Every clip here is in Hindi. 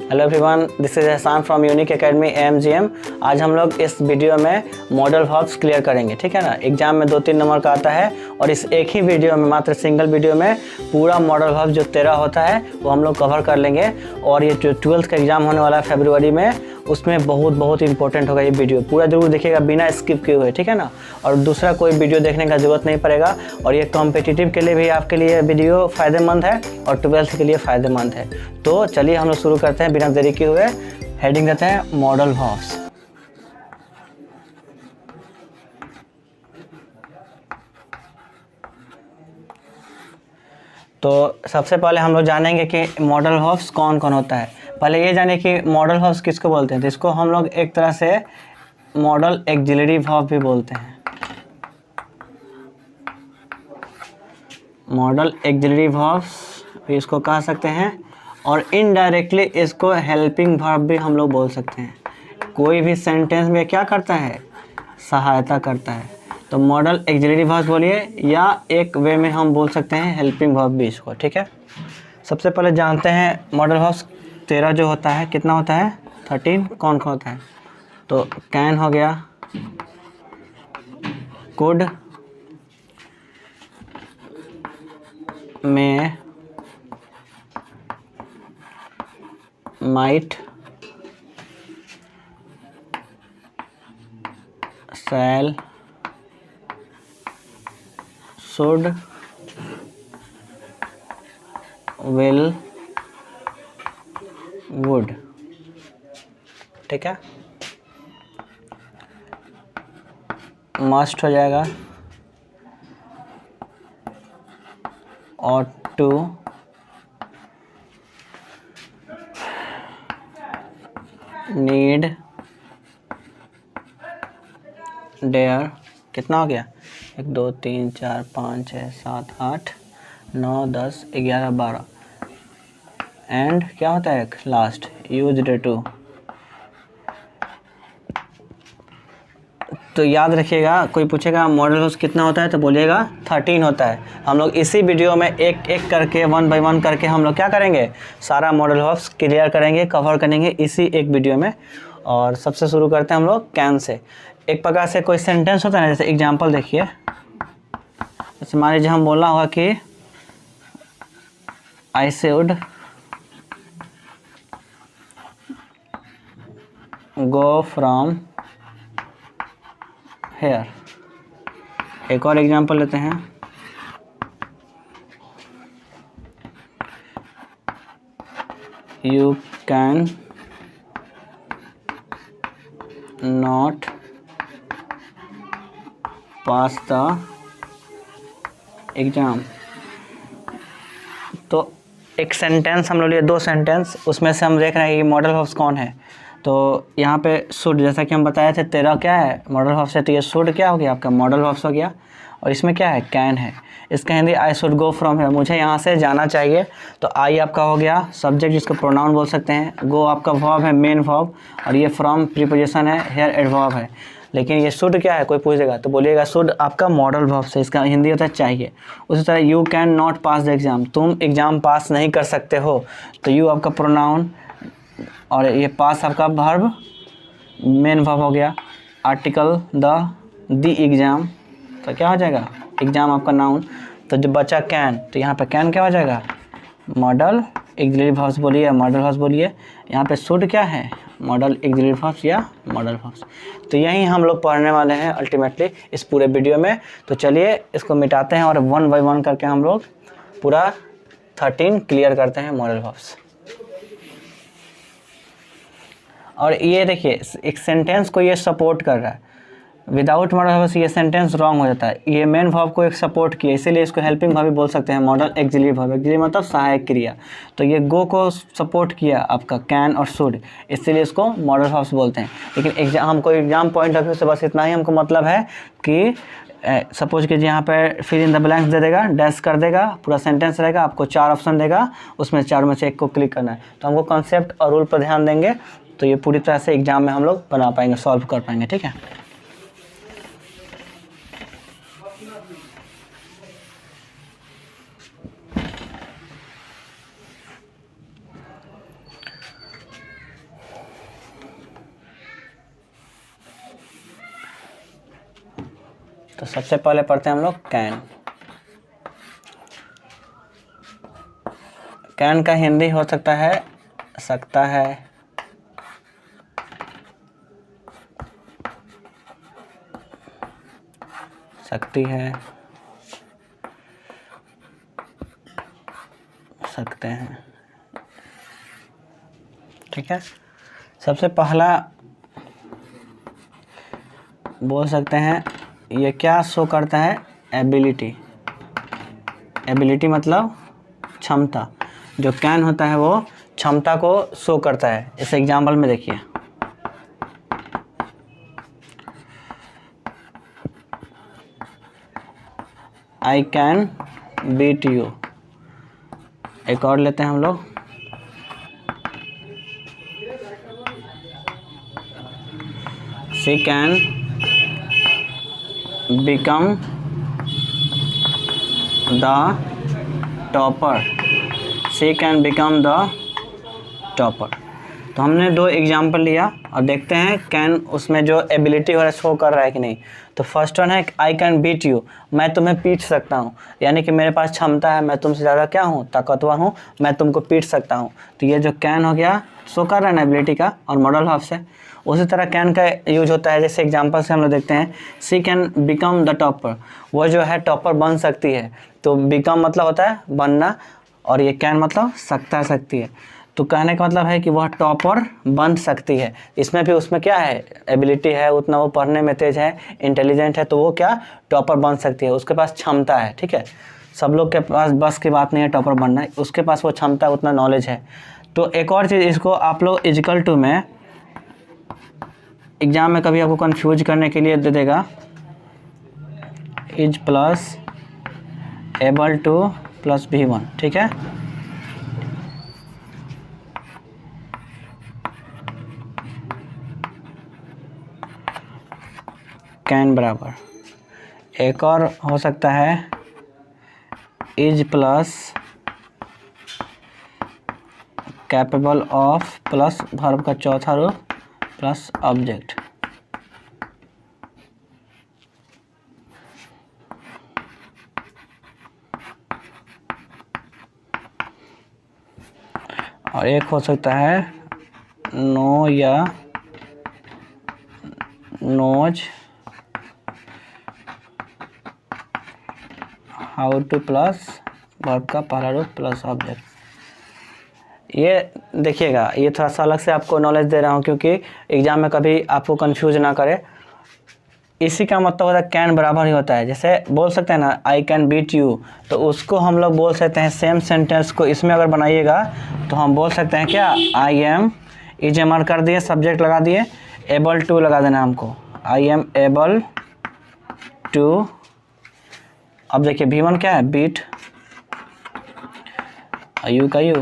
हेलो एवरीवन, दिस इज एहसान फ्रॉम यूनिक एकेडमी AMGM। आज हम लोग इस वीडियो में मॉडल वर्ब्स क्लियर करेंगे, ठीक है ना। एग्जाम में 2-3 नंबर का आता है और इस एक ही वीडियो में, मात्र सिंगल वीडियो में पूरा मॉडल वर्ब जो 13 होता है वो हम लोग कवर कर लेंगे। और ये जो 12th का एग्जाम होने वाला है फरवरी में, उसमें बहुत इंपॉर्टेंट होगा ये वीडियो। पूरा जरूर देखिएगा बिना स्किप किए हुए, ठीक है ना। और दूसरा कोई वीडियो देखने का ज़रूरत नहीं पड़ेगा। और ये कॉम्पिटिटिव के लिए भी आपके लिए वीडियो फ़ायदेमंद है और 12th के लिए फ़ायदेमंद है। तो चलिए हम लोग शुरू करते हैं बिना देरी किए हुए। हेडिंग देते हैं मॉडल वर्ब्स। तो सबसे पहले हम लोग जानेंगे कि मॉडल वर्ब्स कौन कौन होता है। पहले ये जाने कि मॉडल वर्ब्स किसको बोलते हैं। तो इसको हम लोग एक तरह से मॉडल ऑक्सिलरी वर्ब भी बोलते हैं। मॉडल ऑक्सिलरी वर्ब्स भी इसको कह सकते हैं और इनडायरेक्टली इसको हेल्पिंग वर्ब भी हम लोग बोल सकते हैं। कोई भी सेंटेंस में क्या करता है, सहायता करता है। तो मॉडल ऑक्सिलरी वर्ब बोलिए, या एक वे में हम बोल सकते हैं हेल्पिंग वर्ब भी इसको, ठीक है। सबसे पहले जानते हैं मॉडल वर्ब्स 13 जो होता है, कितना होता है 13। कौन कौन होता है? तो कैन हो गया, could, may, might, shall, should, will, would, ठीक है। मस्ट हो जाएगा, ought to, need, dare। कितना हो गया? 1 2 3 4 5 6 7 8 9 10 11 12। एंड क्या होता है एक लास्ट, यूज्ड टू। तो याद रखिएगा, कोई पूछेगा मॉडल वर्ब्स कितना होता है तो बोलिएगा 13 होता है। हम लोग इसी वीडियो में एक एक करके 1 बाय 1 करके हम लोग क्या करेंगे, सारा मॉडल वर्ब्स क्लियर करेंगे, कवर करेंगे इसी एक वीडियो में। और सबसे शुरू करते हैं हम लोग कैन से। एक प्रकार से कोई सेंटेंस होता है ना, जैसे एग्जांपल देखिए। जैसे मान लीजिए हम बोलना होगा कि I should go from here. एक और एग्जांपल लेते हैं। You can not pass the exam. तो एक सेंटेंस हम लोग लिए, 2 सेंटेंस, उसमें से हम देख रहे हैं कि मॉडल वर्ब्स कौन है। तो यहाँ पे शुड, जैसा कि हम बताए थे 13 क्या है मॉडल वर्ब्स है। तो ये शुड क्या हो गया आपका, मॉडल वर्ब्स हो गया। और इसमें क्या है, कैन है। इसका Hindi I should go from है, मुझे यहाँ से जाना चाहिए। तो आई आपका हो गया सब्जेक्ट, जिसको प्रोनाउन बोल सकते हैं। गो आपका वर्ब है, मेन वर्ब। और ये फ्रॉम प्रीपोजिशन है, हेयर एडवर्ब है। लेकिन ये शुड क्या है, कोई पूछेगा तो बोलिएगा शुड आपका मॉडल वर्ब से, इसका हिंदी होता है चाहिए। उसी तरह you can not pass the exam, तुम एग्ज़ाम पास नहीं कर सकते हो। तो यू आपका प्रोनाउन और ये पास आपका वर्ब, मेन वर्ब हो गया। आर्टिकल द एग्ज़ाम, तो क्या हो जाएगा, एग्ज़ाम आपका नाउन। तो जो बचा कैन, तो यहाँ पे कैन क्या हो जाएगा, मॉडल ऑक्सिलरी वर्ब्स बोलिए, मॉडल वर्ब्स बोलिए। यहाँ पे शुड क्या है, मॉडल ऑक्सिलरी वर्ब्स या मॉडल वर्ब्स। तो यही हम लोग पढ़ने वाले हैं अल्टीमेटली इस पूरे वीडियो में। तो चलिए इसको मिटाते हैं और 1 बाय 1 करके हम लोग पूरा 13 क्लियर करते हैं मॉडल वर्ब्स। और ये देखिए एक सेंटेंस को ये सपोर्ट कर रहा है। विदाउट मॉडल वर्ब्स ये सेंटेंस रॉन्ग हो जाता है। ये मेन वर्ब को एक सपोर्ट किया, इसीलिए इसको हेल्पिंग वर्ब भी बोल सकते हैं, मॉडल ऑक्सिलरी वर्ब। ऑक्सिलरी मतलब सहायक क्रिया। तो ये गो को सपोर्ट किया आपका कैन और शुड, इसीलिए इसको मॉडल वर्ब्स बोलते हैं। लेकिन हमको एग्जाम पॉइंट ऑफ व्यू से बस इतना ही हमको मतलब है कि सपोज कीजिए यहाँ पर फिल इन द ब्लैंक्स दे देगा, डैश कर देगा, पूरा सेंटेंस रहेगा, आपको 4 ऑप्शन देगा, उसमें 4 में से एक को क्लिक करना है। तो हमको कॉन्सेप्ट और रूल पर ध्यान देंगे तो ये पूरी तरह से एग्जाम में हम लोग बना पाएंगे, सॉल्व कर पाएंगे, ठीक है। तो सबसे पहले पढ़ते हैं हम लोग कैन। कैन का हिंदी हो सकता है सकता है, सकती है, सकते हैं। ठीक है, सबसे पहला बोल सकते हैं ये क्या शो करता है, एबिलिटी। एबिलिटी मतलब क्षमता। जो कैन होता है वो क्षमता को शो करता है। इस एग्जाम्पल में देखिए, आई कैन बीट यू। एक और लेते हैं हम लोग, she can become the topper. She can become the topper. तो हमने दो एग्जाम्पल लिया और देखते हैं कैन उसमें जो एबिलिटी हो रहा है शो कर रहा है कि नहीं। तो फर्स्ट वन है आई कैन बीट यू, मैं तुम्हें पीट सकता हूँ, यानी कि मेरे पास क्षमता है, मैं तुमसे ज़्यादा क्या हूँ, ताकतवर हूँ, मैं तुमको पीट सकता हूँ। तो ये जो कैन हो गया शो कर रहा है ना एबिलिटी का और मॉडल ऑफ से। उसी तरह कैन का यूज होता है, जैसे एग्जांपल से हम लोग देखते हैं she can become the topper, वो जो है टॉपर बन सकती है। तो बिकम मतलब होता है बनना और ये कैन मतलब सकता सकती है। तो कहने का मतलब है कि वह टॉपर बन सकती है। इसमें भी उसमें क्या है, एबिलिटी है, उतना वो पढ़ने में तेज है, इंटेलिजेंट है, तो वो क्या टॉपर बन सकती है, उसके पास क्षमता है। ठीक है, सब लोग के पास बस की बात नहीं है टॉपर बनना है, उसके पास वो क्षमता उतना नॉलेज है। तो एक और चीज़, इसको आप लोग इजिकल टू में एग्जाम में कभी आपको कंफ्यूज करने के लिए दे देगा, is plus able two plus V1। ठीक है, कैन बराबर, एक और हो सकता है is plus capable of plus verb का चौथा रूप प्लस ऑब्जेक्ट। और एक हो सकता है नो या knows how to plus verb का पहला रूप प्लस ऑब्जेक्ट। ये देखिएगा, ये थोड़ा सा अलग से आपको नॉलेज दे रहा हूँ क्योंकि एग्जाम में कभी आपको कंफ्यूज ना करे। इसी का मतलब होता है कैन बराबर ही होता है। जैसे बोल सकते हैं ना आई कैन बीट यू, तो उसको हम लोग बोल सकते हैं सेम सेंटेंस को इसमें अगर बनाइएगा तो हम बोल सकते हैं क्या, I am, is am are कर दिए, सब्जेक्ट लगा दिए, एबल टू लगा देना हमको, आई एम एबल टू। अब देखिए V1 क्या है, बीट, यू का यू।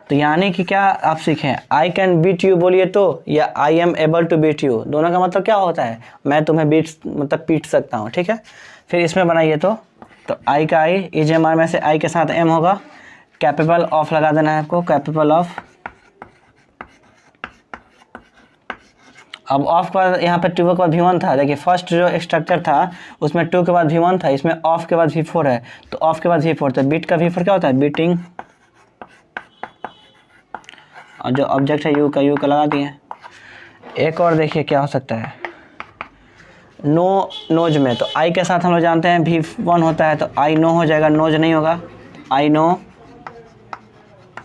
तो यानी कि क्या आप सीखें, आई कैन बीट यू बोलिए तो, या I am able to beat you, दोनों का मतलब क्या होता है, मैं तुम्हें बीट मतलब पीट सकता हूँ। ठीक है, फिर इसमें बनाइए तो आई का आई, इज एम आर में से आई के साथ एम होगा, कैपेबल ऑफ लगा देना है आपको, कैपेबल ऑफ। अब ऑफ के बाद यहाँ पे टू के बाद V1 था, देखिए फर्स्ट जो स्ट्रक्चर था उसमें टू के बाद V1 था, इसमें ऑफ के बाद V4 है, तो ऑफ के बाद V4, तो बीट का V4 क्या होता है, बीटिंग। और जो ऑब्जेक्ट है यू का लगा दिए। एक और देखिए क्या हो सकता है, नो नोज में, तो आई के साथ हम लोग जानते हैं V1 होता है, तो आई नो हो जाएगा, नोज नहीं होगा, I know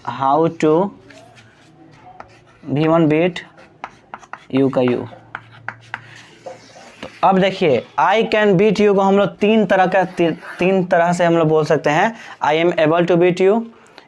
how to V1 beat you का यू। तो अब देखिए आई कैन बीट यू को हम लोग तीन तरह से हम लोग बोल सकते हैं, I am able to beat you,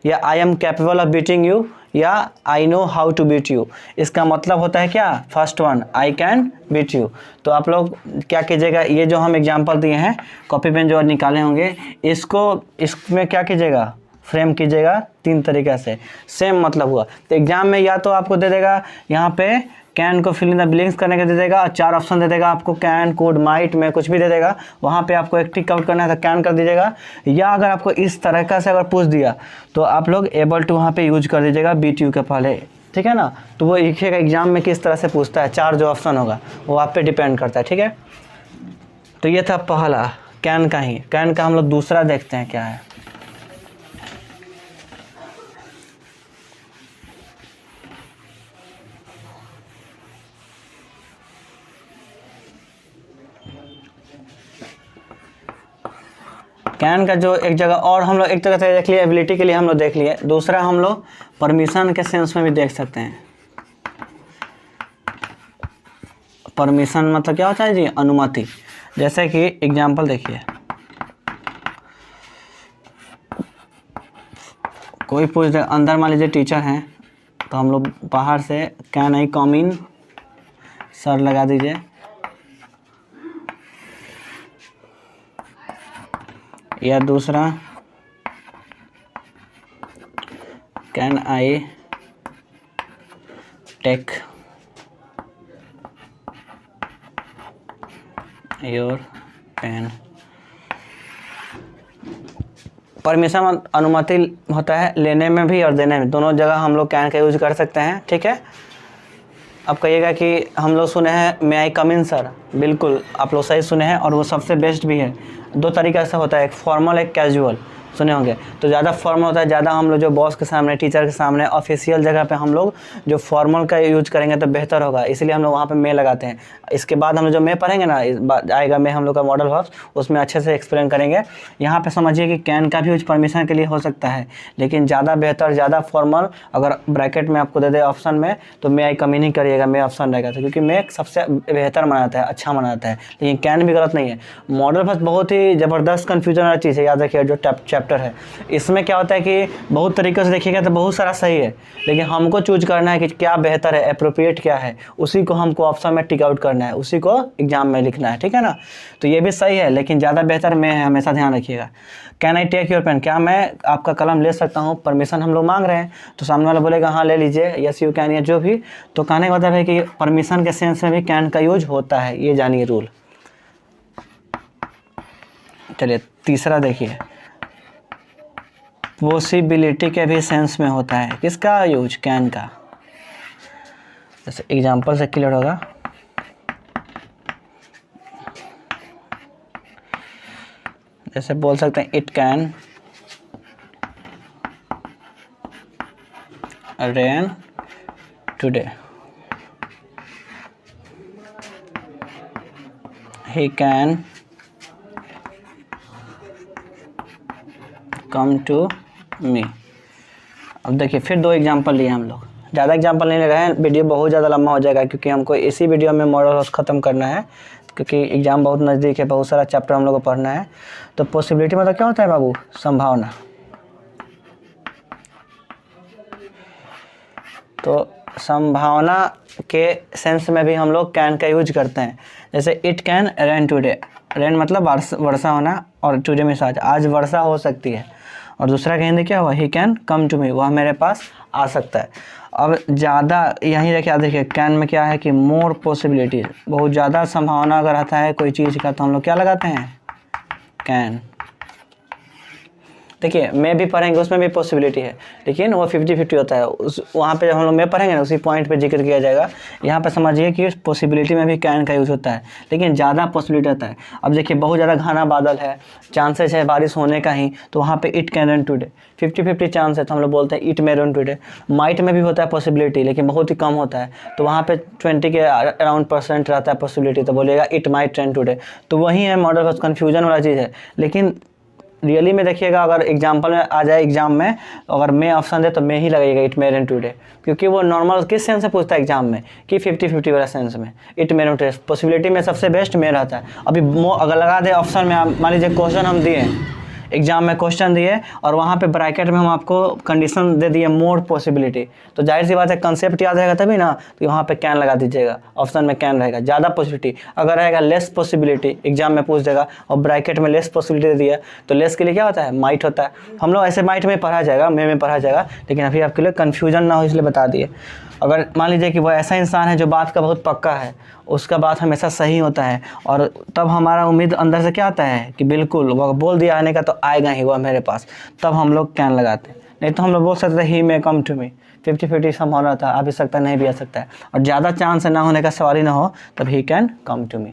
या I am capable of beating you, या I know how to beat you. इसका मतलब होता है क्या, first one I can beat you. तो आप लोग क्या कीजिएगा, ये जो हम एग्जांपल दिए हैं कॉपी पेन जो निकाले होंगे, इसमें क्या कीजिएगा, फ्रेम कीजिएगा तीन तरीके से, सेम मतलब हुआ। तो एग्जाम में या तो आपको दे देगा यहाँ पे कैन को फिल इन द ब्लैंक्स करने का दे देगा, और चार ऑप्शन दे देगा आपको, कैन, कुड, माइट में कुछ भी दे देगा, वहाँ पे आपको एक टिक आउट करना है तो कैन कर दीजिएगा। या अगर आपको इस तरह से अगर पूछ दिया तो आप लोग एबल टू वहाँ पे यूज कर दीजिएगा बीट यू के पहले। ठीक है ना, तो वो लिखिएगा एग्जाम में किस तरह से पूछता है, चार जो ऑप्शन होगा वो आप पे डिपेंड करता है। ठीक है, तो ये था पहला कैन का ही। कैन का हम लोग दूसरा देखते हैं क्या है। कैन का जो एक जगह और हम लोग एक जगह से देख लिए एबिलिटी के लिए हम लोग देख लिए, दूसरा हम लोग परमिशन के सेंस में भी देख सकते हैं। परमिशन मतलब क्या होता है जी, अनुमति। जैसे कि एग्जांपल देखिए, कोई पूछ दे अंदर, मान लीजिए टीचर हैं, तो हम लोग बाहर से can I come in sir लगा दीजिए, या दूसरा can I take your pen. Permission अनुमति होता है लेने में भी और देने में, दोनों जगह हम लोग कैन का यूज कर सकते हैं। ठीक है, अब कहिएगा कि हम लोग सुने हैं मे आई कम इन सर, बिल्कुल आप लोग सही सुने हैं और वो सबसे बेस्ट भी है। दो तरीक़ा से होता है, एक फॉर्मल एक कैजुअल, सुने होंगे। तो ज़्यादा फॉर्मल होता है, ज़्यादा हम लोग जो बॉस के सामने, टीचर के सामने, ऑफिशियल जगह पे हम लोग जो फॉर्मल का यूज करेंगे तो बेहतर होगा, इसलिए हम लोग वहाँ पे मे लगाते हैं। इसके बाद हम लोग जो मे पढ़ेंगे ना, इस बात आएगा मे हम लोग का मॉडल वर्ब्स, उसमें अच्छे से एक्सप्लेन करेंगे। यहाँ पे समझिए कि कैन का भी यूज परमिशन के लिए हो सकता है, लेकिन ज़्यादा बेहतर, ज़्यादा फॉर्मल अगर ब्रैकेट में आपको दे दे ऑप्शन में, तो मे आई कम इन ही करिएगा, मे ऑप्शन रहेगा। तो क्योंकि मे सबसे बेहतर माना है, अच्छा माना है, लेकिन कैन भी गलत नहीं है। मॉडल वर्ब्स बहुत ही ज़बरदस्त कन्फ्यूजन वाला चीज़ है, याद रखिए जो चैप्टर है। इसमें क्या होता है कि बहुत तरीक़े से देखिएगा तो बहुत सारा सही है, लेकिन हमको चूज करना है कि क्या बेहतर है, अप्रोप्रिएट क्या है, उसी को हमको ऑप्शन में टिक आउट करना है, उसी को एग्जाम में लिखना है। ठीक है ना, तो ये भी सही है, लेकिन ज़्यादा बेहतर में है, हमेशा ध्यान रखिएगा। Can I take your pen, क्या मैं आपका कलम ले सकता हूँ, परमिशन हम लोग मांग रहे हैं, तो सामने वाला बोलेगा हाँ ले लीजिए, यस यू कैन, या जो भी। तो कहने का मतलब है कि परमिशन के सेंस में भी कैन का यूज होता है, ये जानिए रूल। चलिए तीसरा देखिए, पॉसिबिलिटी के भी सेंस में होता है। किसका यूज, कैन का। जैसे एग्जांपल से क्लियर होगा, जैसे बोल सकते हैं it can rain today, he can come to me. अब देखिए फिर दो एग्जांपल लिए हम लोग, ज़्यादा एग्जांपल नहीं ले रहे हैं, वीडियो बहुत ज़्यादा लंबा हो जाएगा, क्योंकि हमको इसी वीडियो में मॉडल वर्ब्स ख़त्म करना है, क्योंकि एग्ज़ाम बहुत नज़दीक है, बहुत सारा चैप्टर हम लोग को पढ़ना है। तो पॉसिबिलिटी मतलब क्या होता है बाबू, संभावना। तो संभावना के सेंस में भी हम लोग कैन का यूज करते हैं। जैसे it can rain today, rain मतलब वर्षा होना, और टुडे में आज वर्षा हो सकती है। और दूसरा कहेंगे क्या हुआ, ही कैन कम टू मी, वह मेरे पास आ सकता है। अब ज़्यादा यहीं देखिए, देखिए कैन में क्या है कि मोर पॉसिबिलिटीज, बहुत ज़्यादा संभावना अगर आता है कोई चीज़ का, तो हम लोग क्या लगाते हैं, कैन। देखिए मैं भी पढ़ेंगे उसमें भी पॉसिबिलिटी है, लेकिन वो 50-50 होता है। उस वहाँ पे जब हम लोग में पढ़ेंगे ना, उसी पॉइंट पे जिक्र किया जाएगा। यहाँ पे समझिए कि पॉसिबिलिटी में भी कैन का यूज़ होता है, लेकिन ज़्यादा पॉसिबिलिटी होता है। अब देखिए बहुत ज़्यादा घना बादल है, चांसेस है बारिश होने का ही, तो वहाँ पे it can rain today, 50-50 chance है, तो हम लोग बोलते हैं it may rain today. Might में भी होता है पॉसिबिलिटी, लेकिन बहुत ही कम होता है, तो वहाँ पे 20 के अराउंड % रहता है पॉसिबिलिटी, तो बोलिएगा इट माइट रेन टुडे। तो वही है मॉडल वर्ब्स, कन्फ्यूजन वाला चीज़ है। लेकिन रियली में देखिएगा, अगर एग्जाम्पल में आ जाए एग्जाम में, अगर मे ऑप्शन दे तो मे ही लगेगा, इट मे रेन टुडे, क्योंकि वो नॉर्मल किस सेंस से पूछता है एग्जाम में, कि 50-50 वाला सेंस में it may rain today. Possibility में सबसे बेस्ट मे रहता है। अभी अगर लगा दे ऑप्शन में, आप मान लीजिए क्वेश्चन हम दिए एग्जाम में, क्वेश्चन दिए और वहाँ पे ब्रैकेट में हम आपको कंडीशन दे दिए मोर पॉसिबिलिटी, तो जाहिर सी बात है कंसेप्ट याद रहेगा तभी ना, तो वहाँ पे कैन लगा दीजिएगा, ऑप्शन में कैन रहेगा। ज़्यादा पॉसिबिलिटी अगर रहेगा लेस पॉसिबिलिटी, एग्जाम में पूछ देगा और ब्रैकेट में लेस पॉसिबिलिटी दे दिया, तो लेस के लिए क्या होता है, माइट होता है। हम लोग ऐसे माइट में पढ़ा जाएगा, मे में पढ़ा जाएगा, लेकिन अभी आपके लिए कन्फ्यूजन ना हो इसलिए बता दिए। अगर मान लीजिए कि वो ऐसा इंसान है जो बात का बहुत पक्का है, उसका बात हमेशा सही होता है, और तब हमारा उम्मीद अंदर से क्या आता है कि बिल्कुल वो बोल दिया आने का तो आएगा ही वह मेरे पास, तब हम लोग कैन लगाते हैं। नहीं तो हम लोग बोल सकते हैं ही मे कम टू मी, 50-50 संभावना था, आ भी सकता है नहीं भी आ सकता है, और ज़्यादा चांस ना होने का सवाल ही ना हो, तब ही कैन कम टू मी।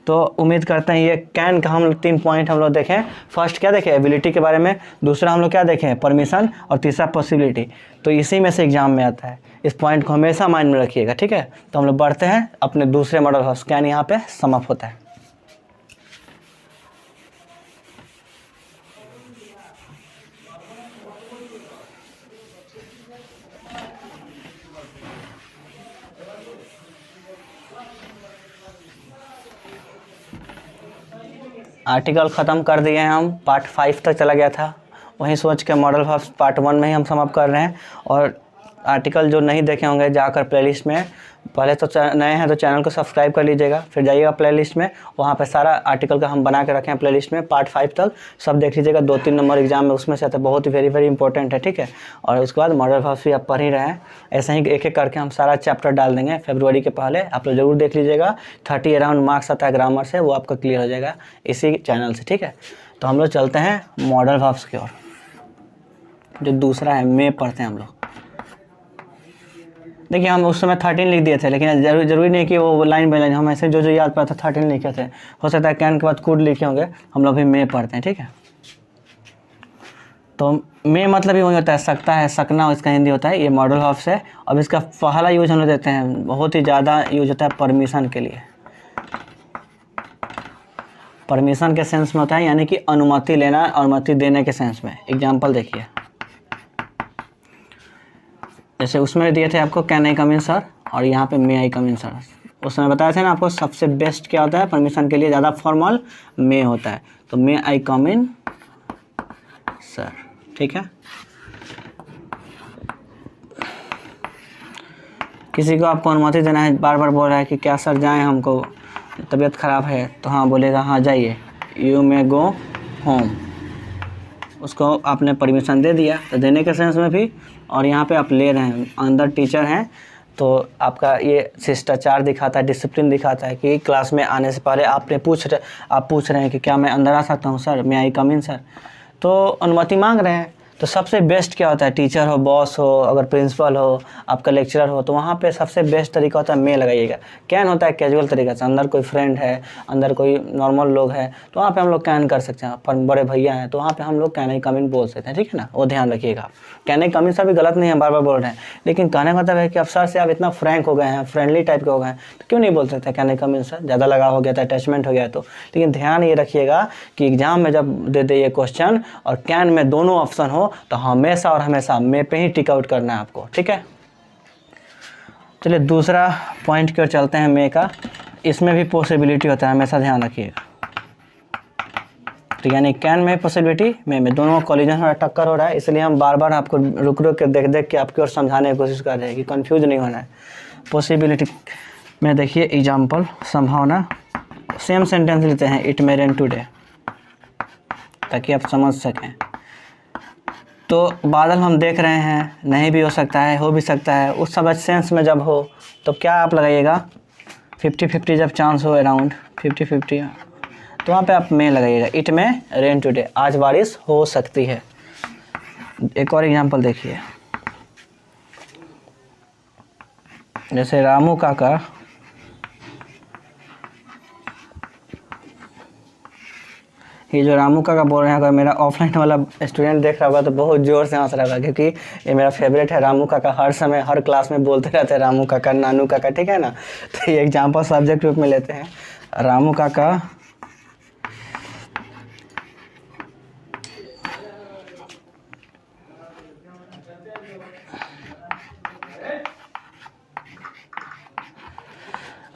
तो उम्मीद करते हैं ये कैन का हम लोग 3 पॉइंट हम लोग देखें। फर्स्ट क्या देखें, एबिलिटी के बारे में, दूसरा हम लोग क्या देखें, परमिशन, और तीसरा पॉसिबिलिटी। तो इसी में से एग्जाम में आता है, इस पॉइंट को हमेशा माइंड में रखिएगा, ठीक है। तो हम लोग बढ़ते हैं अपने दूसरे मॉडल हाउस, कैन यहाँ पे समाप्त होता है। आर्टिकल ख़त्म कर दिए हैं हम, पार्ट 5 तक चला गया था, वहीं सोच के मॉडल हाउस पार्ट 1 में ही हम समाप्त कर रहे हैं। और आर्टिकल जो नहीं देखे होंगे जाकर प्लेलिस्ट में, पहले तो नए हैं तो चैनल को सब्सक्राइब कर लीजिएगा, फिर जाइएगा प्लेलिस्ट में, वहाँ पे सारा आर्टिकल का हम बना के रखे हैं प्लेलिस्ट में, पार्ट 5 तक सब देख लीजिएगा। 2-3 नंबर एग्जाम में उसमें से आता है, बहुत ही वेरी इंपॉर्टेंट है, ठीक है। और उसके बाद मॉडल हाउस भी आप पढ़ ही रहे हैं, ऐसे ही एक एक करके हम सारा चैप्टर डाल देंगे फरवरी के पहले, आप लोग जरूर देख लीजिएगा। 30 अराउंड मार्क्स आता है ग्रामर से, वो आपका क्लियर हो जाएगा इसी चैनल से, ठीक है। तो हम लोग चलते हैं मॉडल हाउस की ओर, जो दूसरा है मे पढ़ते हैं हम लोग। देखिए हम उस समय 13 लिख दिए थे, लेकिन जरूरी नहीं कि वो लाइन बाई लाइन, हम ऐसे जो याद पड़ा था 13 लिखे थे, हो सकता है कैन के बाद कुड लिखे होंगे, हम लोग भी मे पढ़ते हैं, ठीक है। तो मे मतलब ही वही होता है, सकता है, सकना इसका हिंदी होता है, ये मॉडल हाउस है। अब इसका पहला यूज हम लोग देते हैं, बहुत ही ज़्यादा यूज होता है परमिशन के लिए। परमिशन के सेंस में होता है, यानी कि अनुमति लेना, अनुमति देने के सेंस में। एग्जाम्पल देखिए, जैसे उसमें दिए थे आपको can I come in sir, और यहाँ पे मे आई कम इन सर। उस समय बताया था ना आपको सबसे बेस्ट क्या होता है परमिशन के लिए, ज़्यादा फॉर्मल मे होता है, तो मे आई कम इन सर, ठीक है। किसी को आपको अनुमति देना है, बार बार बोल रहा है कि क्या सर जाएं, हमको तबीयत ख़राब है, तो हाँ बोलेगा हाँ जाइए, यू मे गो होम, उसको आपने परमिशन दे दिया, तो देने के सेंस में भी। और यहाँ पे आप ले रहे हैं, अंदर टीचर हैं, तो आपका ये शिष्टाचार दिखाता है, डिसिप्लिन दिखाता है कि क्लास में आने से पहले आप पूछ रहे हैं कि क्या मैं अंदर आ सकता हूँ सर, मे आई कम इन सर, तो अनुमति मांग रहे हैं। तो सबसे बेस्ट क्या होता है, टीचर हो, बॉस हो, अगर प्रिंसिपल हो, आपका लेक्चरर हो, तो वहाँ पे सबसे बेस्ट तरीका होता है मे लगाइएगा। कैन होता है कैजुअल तरीका से, अंदर कोई फ्रेंड है, अंदर कोई नॉर्मल लोग हैं, तो वहाँ पे हम लोग कैन कर सकते हैं। पर बड़े भैया हैं तो वहाँ पे हम लोग कैन आई कम इन बोल सकते हैं, ठीक है ना, वो ध्यान रखिएगा। Can I come in sir भी गलत नहीं है, बार बार बोल रहे हैं, लेकिन कहने का मतलब है कि अब सर से आप इतना फ्रैंक हो गए हैं, फ्रेंडली टाइप के हो गए हैं, तो क्यों नहीं बोल सकते can I come in sir, ज़्यादा लगाव हो गया था, अटैचमेंट हो गया तो। लेकिन ध्यान ये रखिएगा कि एग्जाम में जब दे दे ये क्वेश्चन और कैन में दोनों ऑप्शन हो, तो हमेशा और हमेशा मे पे ही टिक आउट करना है आपको, ठीक है। चलिए दूसरा पॉइंट की ओर चलते हैं, मे का। इसमें भी पॉसिबिलिटी होता है, हमेशा ध्यान रखिएगा। तो यानी कैन में पॉसिबिलिटी, मे में, दोनों का कॉलिजन हो रहा है, टक्कर हो रहा है, इसलिए हम बार बार आपको रुक के देख के आपकी ओर समझाने की कोशिश कर रहे हैं कि कंफ्यूज नहीं होना है। पॉसिबिलिटी में देखिए एग्जाम्पल, संभावना, सेम सेंटेंस लेते हैं, इट मे रेन टुडे, ताकि आप समझ सकें। तो बादल हम देख रहे हैं, नहीं भी हो सकता है, हो भी सकता है, उस सब सेंस में जब हो तो क्या आप लगाइएगा, 50-50 जब चांस हो, अराउंड 50-50, तो वहाँ पे आप मे लगाइएगा, इट में रेन टुडे, आज बारिश हो सकती है। एक और एग्जांपल देखिए, जैसे रामू काका ये जो रामू काका बोल रहे हैं, अगर मेरा ऑफलाइन वाला स्टूडेंट देख रहा होगा तो बहुत ज़ोर से हंस रहा होगा, क्योंकि ये मेरा फेवरेट है रामू काका, हर समय हर क्लास में बोलते रहते हैं रामू काका, नानू काका, ठीक है ना। तो ये एग्जांपल सब्जेक्ट रूप में लेते हैं, Ramu Kaka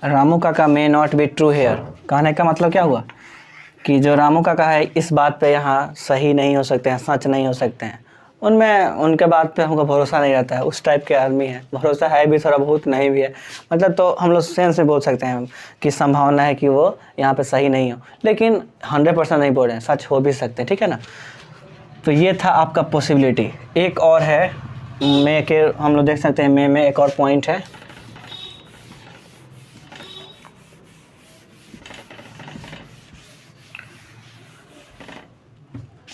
Ramu Kaka may not be true here. कहने का मतलब क्या हुआ कि जो रामू काका है इस बात पे यहाँ सही नहीं हो सकते हैं, सच नहीं हो सकते हैं, उनमें उनके बात पे हमको भरोसा नहीं रहता है, उस टाइप के आदमी है। भरोसा है भी थोड़ा बहुत, नहीं भी है, मतलब तो हम लोग सेंस में बोल सकते हैं कि संभावना है कि वो यहाँ पे सही नहीं हो, लेकिन 100% नहीं बोल रहे हैं, सच हो भी सकते हैं, ठीक है ना। तो ये था आपका पॉसिबिलिटी। एक और है मे के, हम लोग देख सकते हैं मे में एक और पॉइंट है,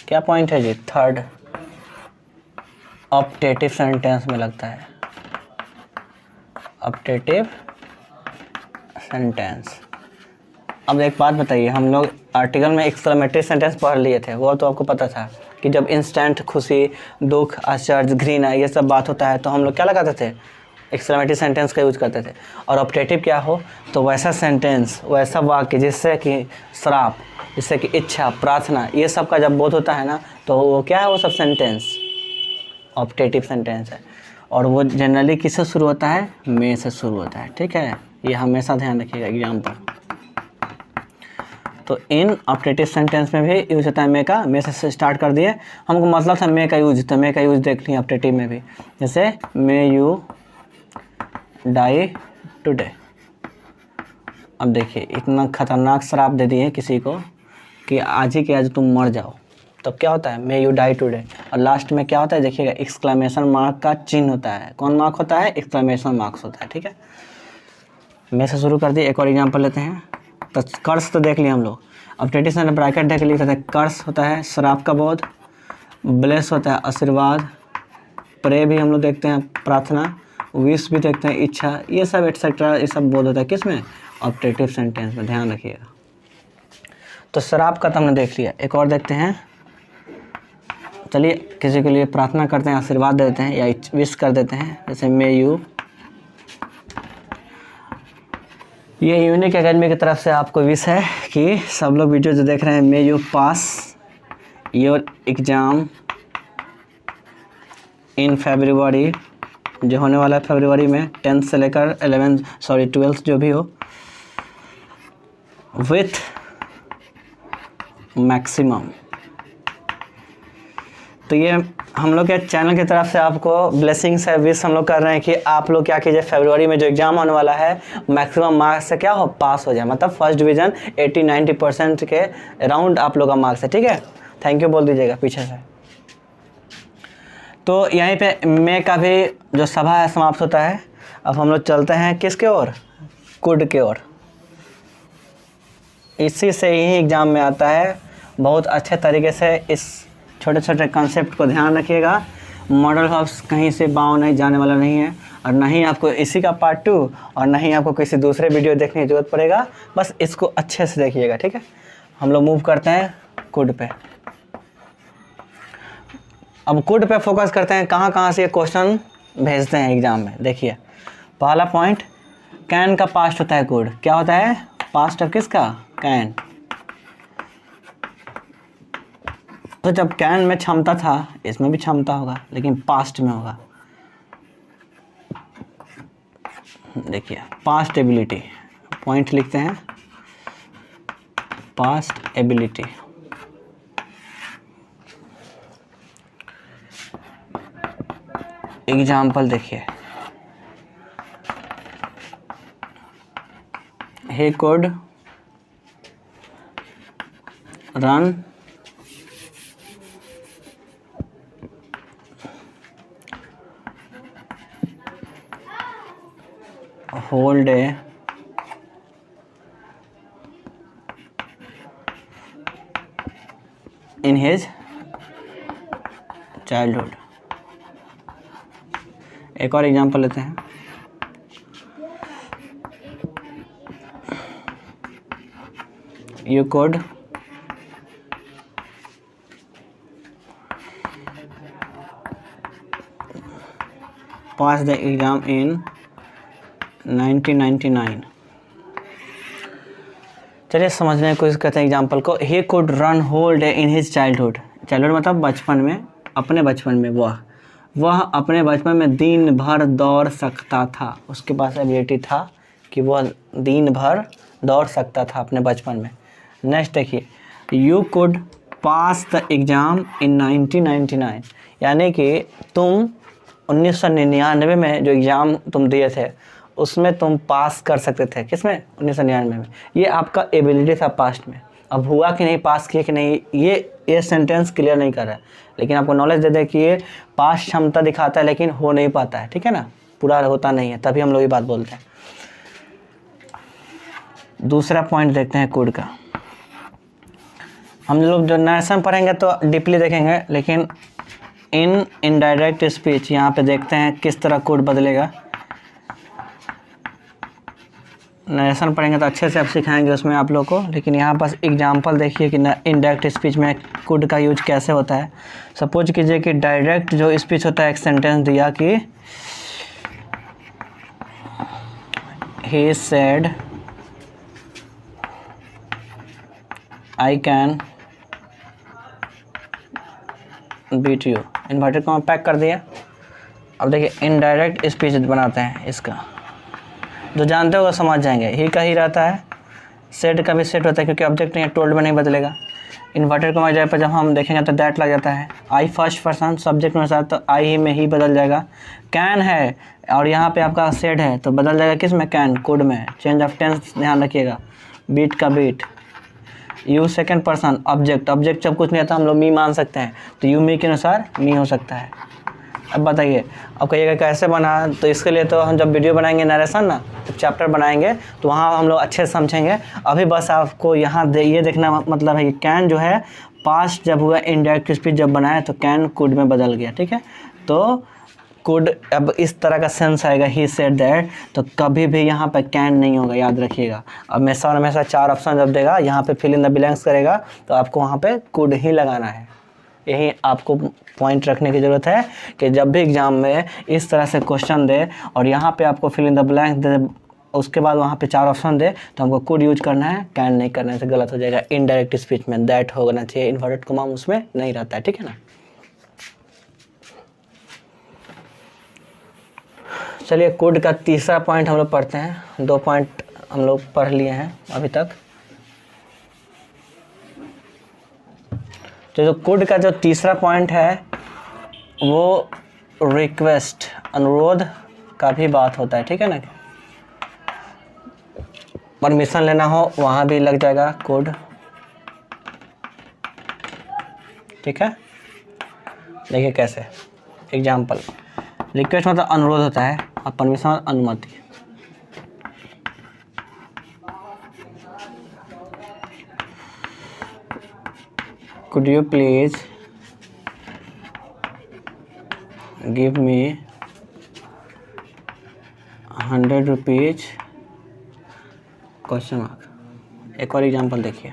क्या पॉइंट है जी, थर्ड, ऑप्टेटिव सेंटेंस में लगता है, ऑप्टेटिव सेंटेंस। अब एक बात बताइए, हम लोग आर्टिकल में एक्सक्लेमेटरी सेंटेंस पढ़ लिए थे, वो तो आपको पता था कि जब इंस्टेंट खुशी, दुख, आश्चर्य, घृणा ये सब बात होता है तो हम लोग क्या लगाते थे, एक्सक्लेमेटरी सेंटेंस का यूज करते थे। और ऑप्टेटिव क्या हो तो वैसा सेंटेंस, वैसा वाक्य जिससे कि श्राप, जिससे कि इच्छा, प्रार्थना, ये सब का जब बोध होता है ना, तो वो क्या है, वो सब सेंटेंस ऑप्टेटिव सेंटेंस है। और वो जनरली किससे शुरू होता है, मे से शुरू होता है। ठीक है, ये हमेशा ध्यान रखिएगा एग्जाम पर। तो इन ऑप्टेटिव सेंटेंस में भी यूज होता है मे का, मे से स्टार्ट कर दिए। हमको मतलब था मे का यूज, तो मे का यूज देख लिया ऑप्टेटिव में भी, जैसे मे यू डाई टुडे। अब देखिए इतना खतरनाक श्राप दे दिए किसी को कि आज ही के आज तुम मर जाओ, तब क्या होता है, मे यू डाई टुडे। और लास्ट में क्या होता है देखिएगा, एक्सक्लेमेशन मार्क का चिन्ह होता है। कौन मार्क होता है, एक्सक्लेमेशन मार्क्स होता है। ठीक है, मे से शुरू कर दिए। एक और एग्जाम्पल लेते हैं। तो कर्स तो देख लिया हम लोग, ऑप्टेटिव सेंटेंस ब्रैकेट देख लिया था। कर्स होता है श्राप का बोध, ब्लेस होता है आशीर्वाद, प्रे भी हम लोग देखते हैं प्रार्थना, विश भी देखते हैं इच्छा, ये सब एटसेट्रा, ये सब बोध होता है किसमें, ऑप्टेटिव सेंटेंस में। ध्यान रखिएगा। तो श्राप का तो हमने देख लिया। एक और देखते हैं, चलिए किसी के लिए प्रार्थना करते हैं, आशीर्वाद दे देते हैं या विश कर देते हैं, जैसे मे यू। ये यूनिक एकेडमी की तरफ से आपको विश है कि सब लोग वीडियो जो देख रहे हैं, may you pass your exam in February, जो होने वाला है फरवरी में, 10th से लेकर 12th जो भी हो, विथ मैक्सिमम। तो ये हम लोग के चैनल की तरफ से आपको ब्लेसिंग्स है, विश हम लोग कर रहे हैं कि आप लोग क्या कीजिए, फरवरी में जो एग्ज़ाम होने वाला है मैक्सिमम मार्क्स से क्या हो, पास हो जाए। मतलब फर्स्ट डिवीज़न 80-90% के अराउंड आप लोग का मार्क्स है। ठीक है, थैंक यू बोल दीजिएगा पीछे से। तो यहीं पे मे का भी जो सभा है समाप्त होता है। अब हम लोग चलते हैं किसके ओर, कुड के ओर। इसी से ही एग्ज़ाम में आता है। बहुत अच्छे तरीके से इस छोटे छोटे कॉन्सेप्ट को ध्यान रखिएगा। मॉडल हाउस कहीं से बाँव नहीं जाने वाला नहीं है, और ना ही आपको इसी का पार्ट 2 और ना ही आपको किसी दूसरे वीडियो देखने की ज़रूरत पड़ेगा। बस इसको अच्छे से देखिएगा। ठीक है, हम लोग मूव करते हैं कुड पे। अब कुड पे फोकस करते हैं, कहाँ कहाँ से ये क्वेश्चन भेजते हैं एग्जाम में। देखिए पहला पॉइंट, कैन का पास्ट होता है कुड। क्या होता है, पास्ट ऑफ किसका, कैन। तो जब कैन में क्षमता था, इसमें भी क्षमता होगा, लेकिन पास्ट में होगा। देखिए पास्ट एबिलिटी, पॉइंट लिखते हैं, पास्ट एबिलिटी। एग्जाम्पल देखिए, he could run a whole day in his childhood। एक और एग्जांपल लेते हैं, you could pass the exam in 1999। चलिए समझने की कोशिश करते हैं एग्जाम्पल को। he could run whole day in his childhood। Childhood मतलब बचपन में, अपने बचपन में वह अपने बचपन में दिन भर दौड़ सकता था। उसके पास एबिलिटी था कि वह दिन भर दौड़ सकता था अपने बचपन में। नेक्स्ट देखिए, you could pass the exam in 1999, यानी कि तुम 1999 में जो एग्ज़ाम तुम दिए थे उसमें तुम पास कर सकते थे। किसमें, 1999 में। ये आपका एबिलिटी था पास्ट में। अब हुआ कि नहीं, पास किए कि नहीं, ये सेंटेंस क्लियर नहीं कर रहा है, लेकिन आपको नॉलेज दे दे कि ये पास्ट क्षमता दिखाता है लेकिन हो नहीं पाता है। ठीक है ना, पूरा होता नहीं है, तभी हम लोग ये बात बोलते हैं। दूसरा पॉइंट देखते हैं कुड का। हम लोग जो नरेशन पढ़ेंगे तो डीपली देखेंगे, लेकिन इन इनडायरेक्ट स्पीच यहाँ पे देखते हैं किस तरह कुड बदलेगा। नरेशन पढ़ेंगे तो अच्छे से आप सिखाएंगे उसमें आप लोग को, लेकिन यहाँ बस एग्जांपल देखिए कि इनडायरेक्ट स्पीच में कुड का यूज कैसे होता है। सपोज कीजिए कि डायरेक्ट जो स्पीच होता है, एक सेंटेंस दिया कि he said I can beat you, inverted comma pack कर दिया। अब देखिए इनडायरेक्ट स्पीच बनाते हैं, इसका जो जानते हो वो समझ जाएंगे। ही का ही रहता है, सेड का भी सेट होता है क्योंकि ऑब्जेक्ट नहीं है, टोल्ड में नहीं बदलेगा। इन्वर्टेड कॉमा जगह पर जब हम देखेंगे तो दैट लग जाता है। आई फर्स्ट पर्सन सब्जेक्ट में साथ, तो आई ही में ही बदल जाएगा। कैन है और यहाँ पे आपका सेड है तो बदल जाएगा किस में, कैन, कुड में। चेंज ऑफ टेंस ध्यान रखिएगा। बीट का beat. You second person object, object जब कुछ नहीं आता हम लोग मी मान सकते हैं, तो यू मी के अनुसार मी हो सकता है। अब बताइए, अब कहिएगा कैसे बना, तो इसके लिए तो हम जब वीडियो बनाएंगे नरेशन ना, जब चैप्टर बनाएंगे तो वहाँ हम लोग अच्छे से समझेंगे। अभी बस आपको यहाँ ये देखना मतलब है कि कैन जो है पास्ट जब हुआ, इनडायरेक्ट स्पीच जब बनाया तो कैन कुड में बदल गया, ठीक है। तो कुड अब इस तरह का सेंस आएगा, ही सेड दैट, तो कभी भी यहाँ पे कैन नहीं होगा, याद रखिएगा। अब हमेशा 4 ऑप्शन जब देगा, यहाँ पे फिल इन द ब्लैंक्स करेगा तो आपको वहाँ पे कुड ही लगाना है। यही आपको पॉइंट रखने की ज़रूरत है कि जब भी एग्ज़ाम में इस तरह से क्वेश्चन दे और यहाँ पे आपको फिल इन द ब्लैंक दे, उसके बाद वहाँ पे 4 ऑप्शन दे, तो हमको कुड यूज करना है, कैन नहीं करना है, तो गलत हो जाएगा। इनडायरेक्ट स्पीच में दैट होना चाहिए, इन्वर्टेड कॉमा उसमें नहीं रहता है, ठीक है ना। चलिए कुड का तीसरा पॉइंट हम लोग पढ़ते हैं। 2 पॉइंट हम लोग पढ़ लिए हैं अभी तक। तो जो कुड का जो तीसरा पॉइंट है वो रिक्वेस्ट, अनुरोध का भी बात होता है, ठीक है ना। परमिशन लेना हो वहाँ भी लग जाएगा कुड, ठीक है। देखिए कैसे, एग्जाम्पल, रिक्वेस्ट मतलब अनुरोध होता है और परमिशन अनुमति। Could you please give me 100 rupees, question mark. एक और एग्जाम्पल देखिए,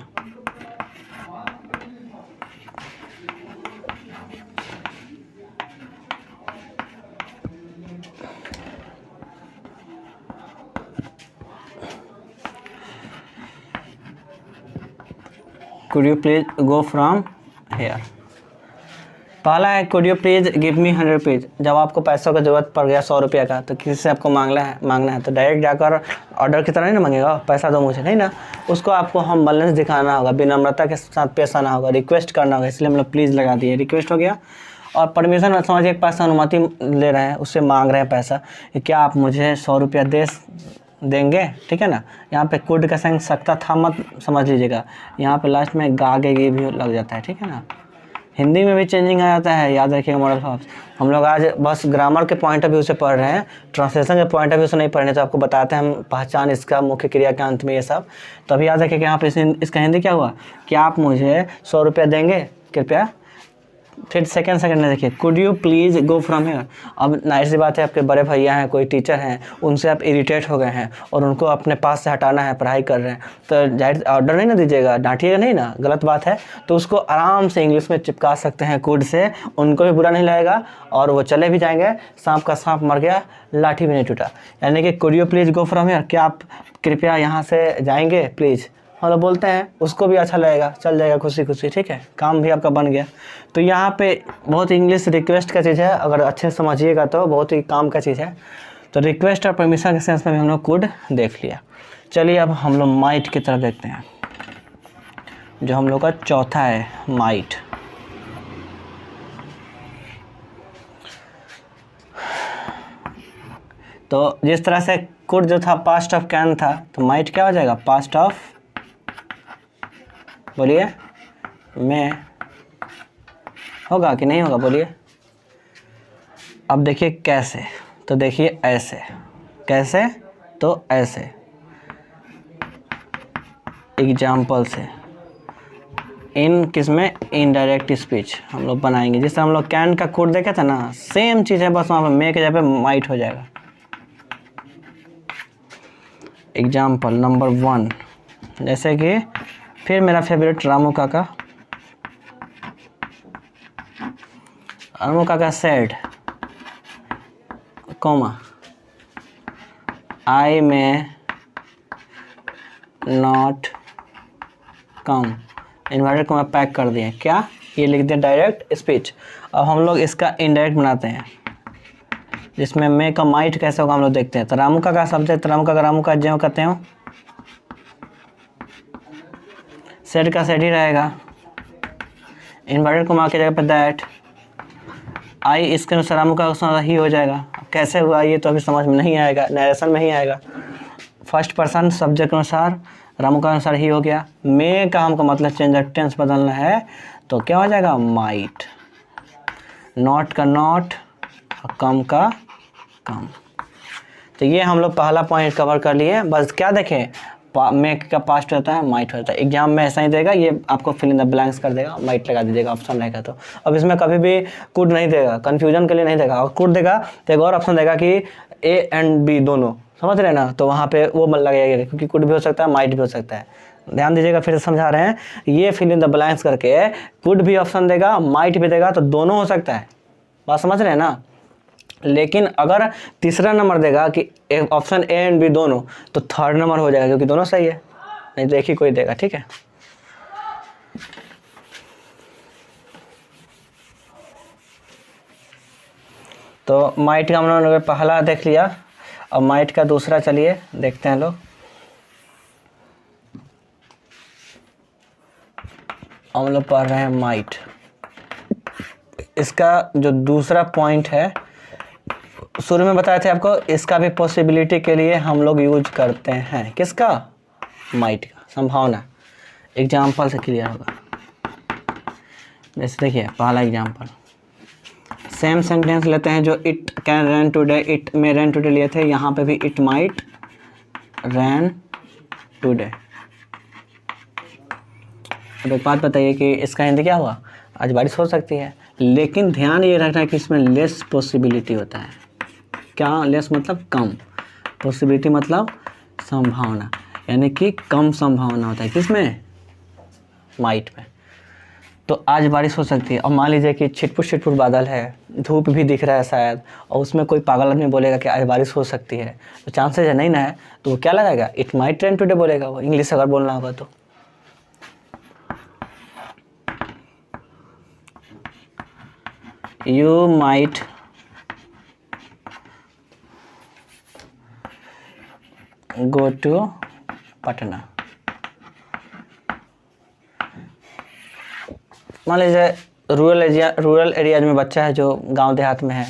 Could you please go from here। पहला है could you please give me 100 rupees. जब आपको पैसों का ज़रूरत पड़ गया 100 रुपया का, तो किसी से आपको मांगना है तो डायरेक्ट जाकर ऑर्डर की तरह नहीं ना मांगेगा, पैसा दो मुझे, नहीं ना। उसको आपको हम बैलेंस दिखाना होगा, विनम्रता के साथ पेश आना होगा, रिक्वेस्ट करना होगा, इसलिए हम लोग प्लीज़ लगा दिए, रिक्वेस्ट हो गया। और परमिशन समझिए एक पास अनुमति ले रहे हैं, उससे मांग रहे हैं पैसा कि क्या आप मुझे 100 रुपया देंगे, ठीक है ना। यहाँ पे कुड का संग सकता था मत समझ लीजिएगा, यहाँ पे लास्ट में गागे गे भी लग जाता है, ठीक है ना। हिंदी में भी चेंजिंग आ जाता है, याद रखिएगा मॉडल ऑफ। हम लोग आज बस ग्रामर के पॉइंट ऑफ व्यू से पढ़ रहे हैं, ट्रांसलेशन के पॉइंट ऑफ व्यू से नहीं पढ़ रहे, तो आपको बताते हैं हम पहचान इसका, मुख्य क्रिया के अंत में ये सब। तो अभी याद रखिए कि यहाँ पे इसका हिंदी क्या हुआ कि आप मुझे 100 रुपया देंगे कृपया। फिर सेकंड में देखिए could you please go from here. अब नाइट सी बात है, आपके बड़े भैया हैं, कोई टीचर हैं, उनसे आप इरिटेट हो गए हैं और उनको अपने पास से हटाना है, पढ़ाई कर रहे हैं, तो जाहिर ऑर्डर नहीं ना दीजिएगा, डांटिएगा नहीं ना, गलत बात है। तो उसको आराम से इंग्लिश में चिपका सकते हैं कुड से, उनको भी बुरा नहीं लगेगा और वो चले भी जाएंगे। सांप का सांप मर गया, लाठी भी नहीं टूटा। यानी कि could you please go from here, क्या आप कृपया यहाँ से जाएंगे प्लीज़, हम लोग बोलते हैं, उसको भी अच्छा लगेगा, चल जाएगा खुशी खुशी, ठीक है, काम भी आपका बन गया। तो यहाँ पे बहुत इंग्लिश रिक्वेस्ट का चीज़ है, अगर अच्छे से समझिएगा तो बहुत ही काम का चीज़ है। तो रिक्वेस्ट और परमिशन के सेंस में भी हम लोग कुड देख लिया। चलिए अब हम लोग माइट की तरफ देखते हैं, जो हम लोग का चौथा है, माइट। तो जिस तरह से कुड जो था पास्ट ऑफ कैन था, तो माइट क्या हो जाएगा, पास्ट ऑफ, बोलिए मैं, होगा कि नहीं होगा, बोलिए। अब देखिए कैसे, तो देखिए ऐसे, कैसे, तो ऐसे एग्जाम्पल से, इन किसमें, इनडायरेक्ट स्पीच हम लोग बनाएंगे। जिस तरह हम लोग कैन का कोड देखा था ना, सेम चीज़ है, बस वहाँ पर मे के जगह पे माइट हो जाएगा। एग्जाम्पल नंबर 1, जैसे कि फिर मेरा फेवरेट रामू काका सेड कॉमा आई में not come, inverted comma pack कर दिए, क्या ये लिख दिया डायरेक्ट स्पीच। अब हम लोग इसका इनडायरेक्ट बनाते हैं, जिसमें मे का माइट कैसे होगा हम लोग देखते हैं। तो रामू का सब्जेक्ट, रामू का ज्यों कहते हो, सेड का सेड ही रहेगा, इन्वर्टेड कॉमा की जगह पर दैट, आई इसके अनुसार रामू का अनुसार ही हो जाएगा। कैसे हुआ ये तो अभी समझ में नहीं आएगा, नरेशन में ही आएगा। फर्स्ट पर्सन सब्जेक्ट के अनुसार रामू का अनुसार ही हो गया। मे का हमको मतलब चेंज टेंस बदलना है तो क्या हो जाएगा माइट, नॉट का नॉट, कम का कम। तो ये हम लोग पहला पॉइंट कवर कर लिए। बस क्या देखें, मेक का पास्ट होता है, माइट होता है। एग्जाम में ऐसा ही देगा, ये आपको फिल इन द ब्लैंक्स कर देगा, माइट लगा दीजिएगा ऑप्शन रहेगा तो। अब इसमें कभी भी कुड नहीं देगा, कन्फ्यूजन के लिए नहीं देगा। और कुड देगा तो एक और ऑप्शन देगा कि ए एंड बी दोनों, समझ रहे ना, तो वहाँ पे वो मन लगेगा, क्योंकि कुड भी हो सकता है, माइट भी हो सकता है। ध्यान दीजिएगा, फिर समझा रहे हैं, ये फिल इन द ब्लैंक्स करके कुड भी ऑप्शन देगा, माइट भी देगा, तो दोनों हो सकता है। बात समझ रहे हैं ना। लेकिन अगर तीसरा नंबर देगा कि ऑप्शन ए एंड बी दोनों, तो थर्ड नंबर हो जाएगा, क्योंकि दोनों सही है, नहीं तो एक ही कोई देगा। ठीक है, तो माइट का हम लोगों ने पहला देख लिया। अब माइट का दूसरा चलिए देखते हैं लोग। हम लोग पढ़ रहे हैं माइट। इसका जो दूसरा पॉइंट है, शुरू में बताए थे आपको, इसका भी पॉसिबिलिटी के लिए हम लोग यूज करते हैं। किसका? माइट का, संभावना। एग्जाम्पल से क्लियर होगा। जैसे देखिए पहला एग्जाम्पल, सेम सेंटेंस लेते हैं जो it can run today, it में रन टुडे लिए थे, यहाँ पे भी इट माइट रन टुडे। अब एक बात बताइए कि इसका हिंदी क्या हुआ? आज बारिश हो सकती है, लेकिन ध्यान ये रखना है कि इसमें लेस पॉसिबिलिटी होता है। क्या लेस मतलब कम, पॉसिबिलिटी मतलब संभावना, यानी कि कम संभावना होता है। किसमें? माइट में। तो आज बारिश हो सकती है, और मान लीजिए कि छिटपुट बादल है, धूप भी दिख रहा है शायद, और उसमें कोई पागल आदमी बोलेगा कि आज बारिश हो सकती है, तो चांसेस है नहीं ना है, तो वो क्या लगाएगा? इट माइट रेन टुडे बोलेगा वो, इंग्लिश अगर बोलना होगा तो। You might go to Patna. मान लीजिए रूरल एरिया में बच्चा है जो गांव देहात में है,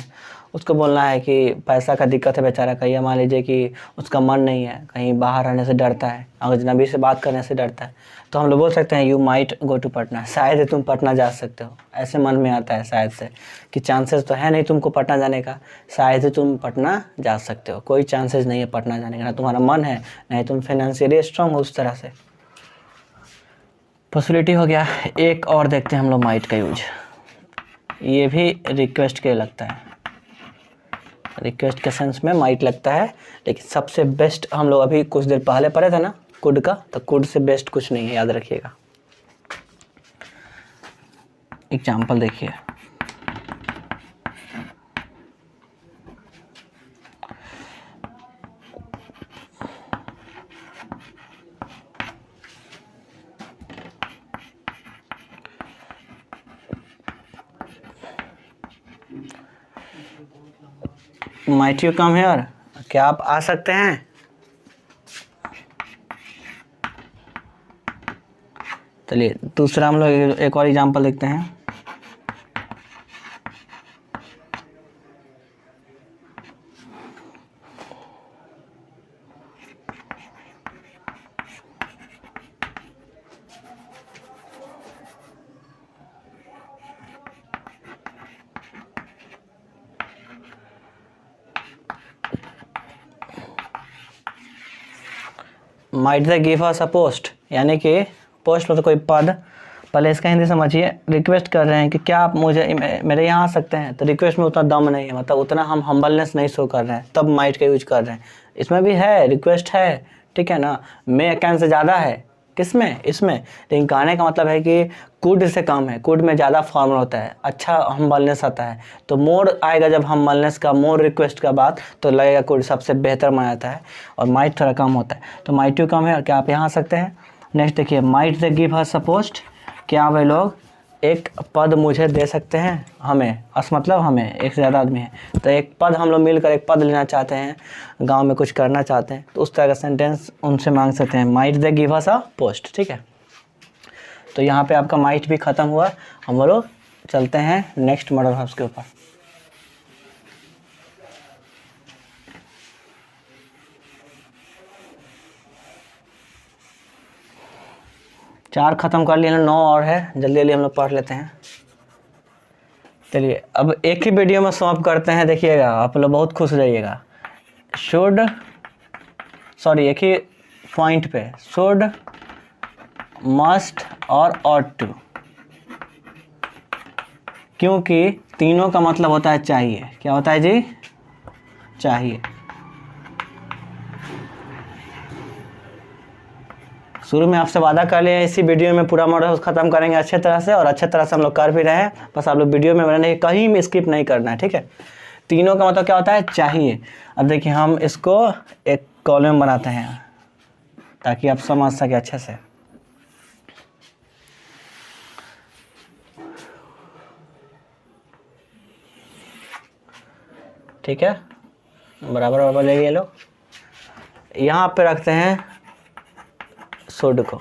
उसको बोलना है कि पैसा का दिक्कत है बेचारा का, या मान लीजिए कि उसका मन नहीं है, कहीं बाहर रहने से डरता है, अजनबी से बात करने से डरता है, तो हम लोग बोल सकते हैं you might go to Patna, शायद तुम पटना जा सकते हो। ऐसे मन में आता है शायद से, कि चांसेस तो है नहीं तुमको पटना जाने का, शायद तुम पटना जा सकते हो। कोई चांसेस नहीं है पटना जाने का, ना तुम्हारा मन है, नहीं तुम फाइनेंशियली स्ट्रांग हो उस तरह से। पॉसिबिलिटी हो गया। एक और देखते हैं हम लोग माइट का यूज, ये भी रिक्वेस्ट के लगता है, रिक्वेस्ट के सेंस में माइट लगता है, लेकिन सबसे बेस्ट हम लोग अभी कुछ देर पहले पढ़े थे ना कुड का, तो कुड से बेस्ट कुछ नहीं है, याद रखिएगा। एग्जाम्पल देखिए, माइट यू कम हियर, क्या आप आ सकते हैं? चलिए दूसरा हम लोग एक और एग्जांपल देखते हैं। Might the give us a post, यानी कि पोस्ट मतलब कोई पद। पहले इसका हिंदी समझिए, रिक्वेस्ट कर रहे हैं कि क्या आप मेरे यहाँ आ सकते हैं, तो रिक्वेस्ट में उतना दम नहीं है, मतलब उतना हम हम्बलनेस नहीं शो कर रहे हैं, तब माइट का यूज कर रहे हैं। इसमें भी है, रिक्वेस्ट है, ठीक है ना। मे कैन से ज़्यादा है किसमें, इसमें। लेकिन कहने का मतलब है कि कुड से कम है, कुड में ज़्यादा फॉर्मल होता है, अच्छा हम्बलनेस आता है। तो मोर आएगा जब हम्बलनेस का, मोर रिक्वेस्ट का बात, तो लगेगा कुड सबसे बेहतर माना जाता है। और माइट थोड़ा कम होता है, तो माइट क्यों कम है, और क्या आप यहाँ आ सकते हैं। नेक्स्ट देखिए, माइट दे गिव हर सपोस्ट, क्या वे लोग एक पद मुझे दे सकते हैं, हमें, अस मतलब हमें, एक से ज़्यादा आदमी है तो एक पद, हम लोग मिलकर एक पद लेना चाहते हैं, गांव में कुछ करना चाहते हैं, तो उस तरह का सेंटेंस उनसे मांग सकते हैं, might they give us a post, ठीक है। तो यहाँ पे आपका माइट भी ख़त्म हुआ। हम लोग चलते हैं नेक्स्ट मॉडल वर्ब्स के ऊपर। चार ख़त्म कर लिए, 9 और है, जल्दी जल्दी हम लोग पढ़ लेते हैं। चलिए अब एक ही वीडियो में सॉल्व करते हैं, देखिएगा आप लोग बहुत खुश हो जाइएगा। शुड, सॉरी एक ही पॉइंट पे, शुड, मस्ट और ऑट टू, क्योंकि तीनों का मतलब होता है चाहिए। क्या होता है जी, चाहिए। शुरू में आपसे वादा कर लिया, इसी वीडियो में पूरा मॉडल ख़त्म करेंगे अच्छे तरह से, और अच्छे तरह से हम लोग कर भी रहे हैं। बस आप लोग वीडियो में मैंने कहीं भी स्किप नहीं करना है, ठीक है। तीनों का मतलब क्या होता है, चाहिए। अब देखिए हम इसको एक कॉलम बनाते हैं ताकि आप समझ सके अच्छे से। ठीक है, बराबर बराबर ले ये लोग। यहाँ पे रखते हैं शुड को,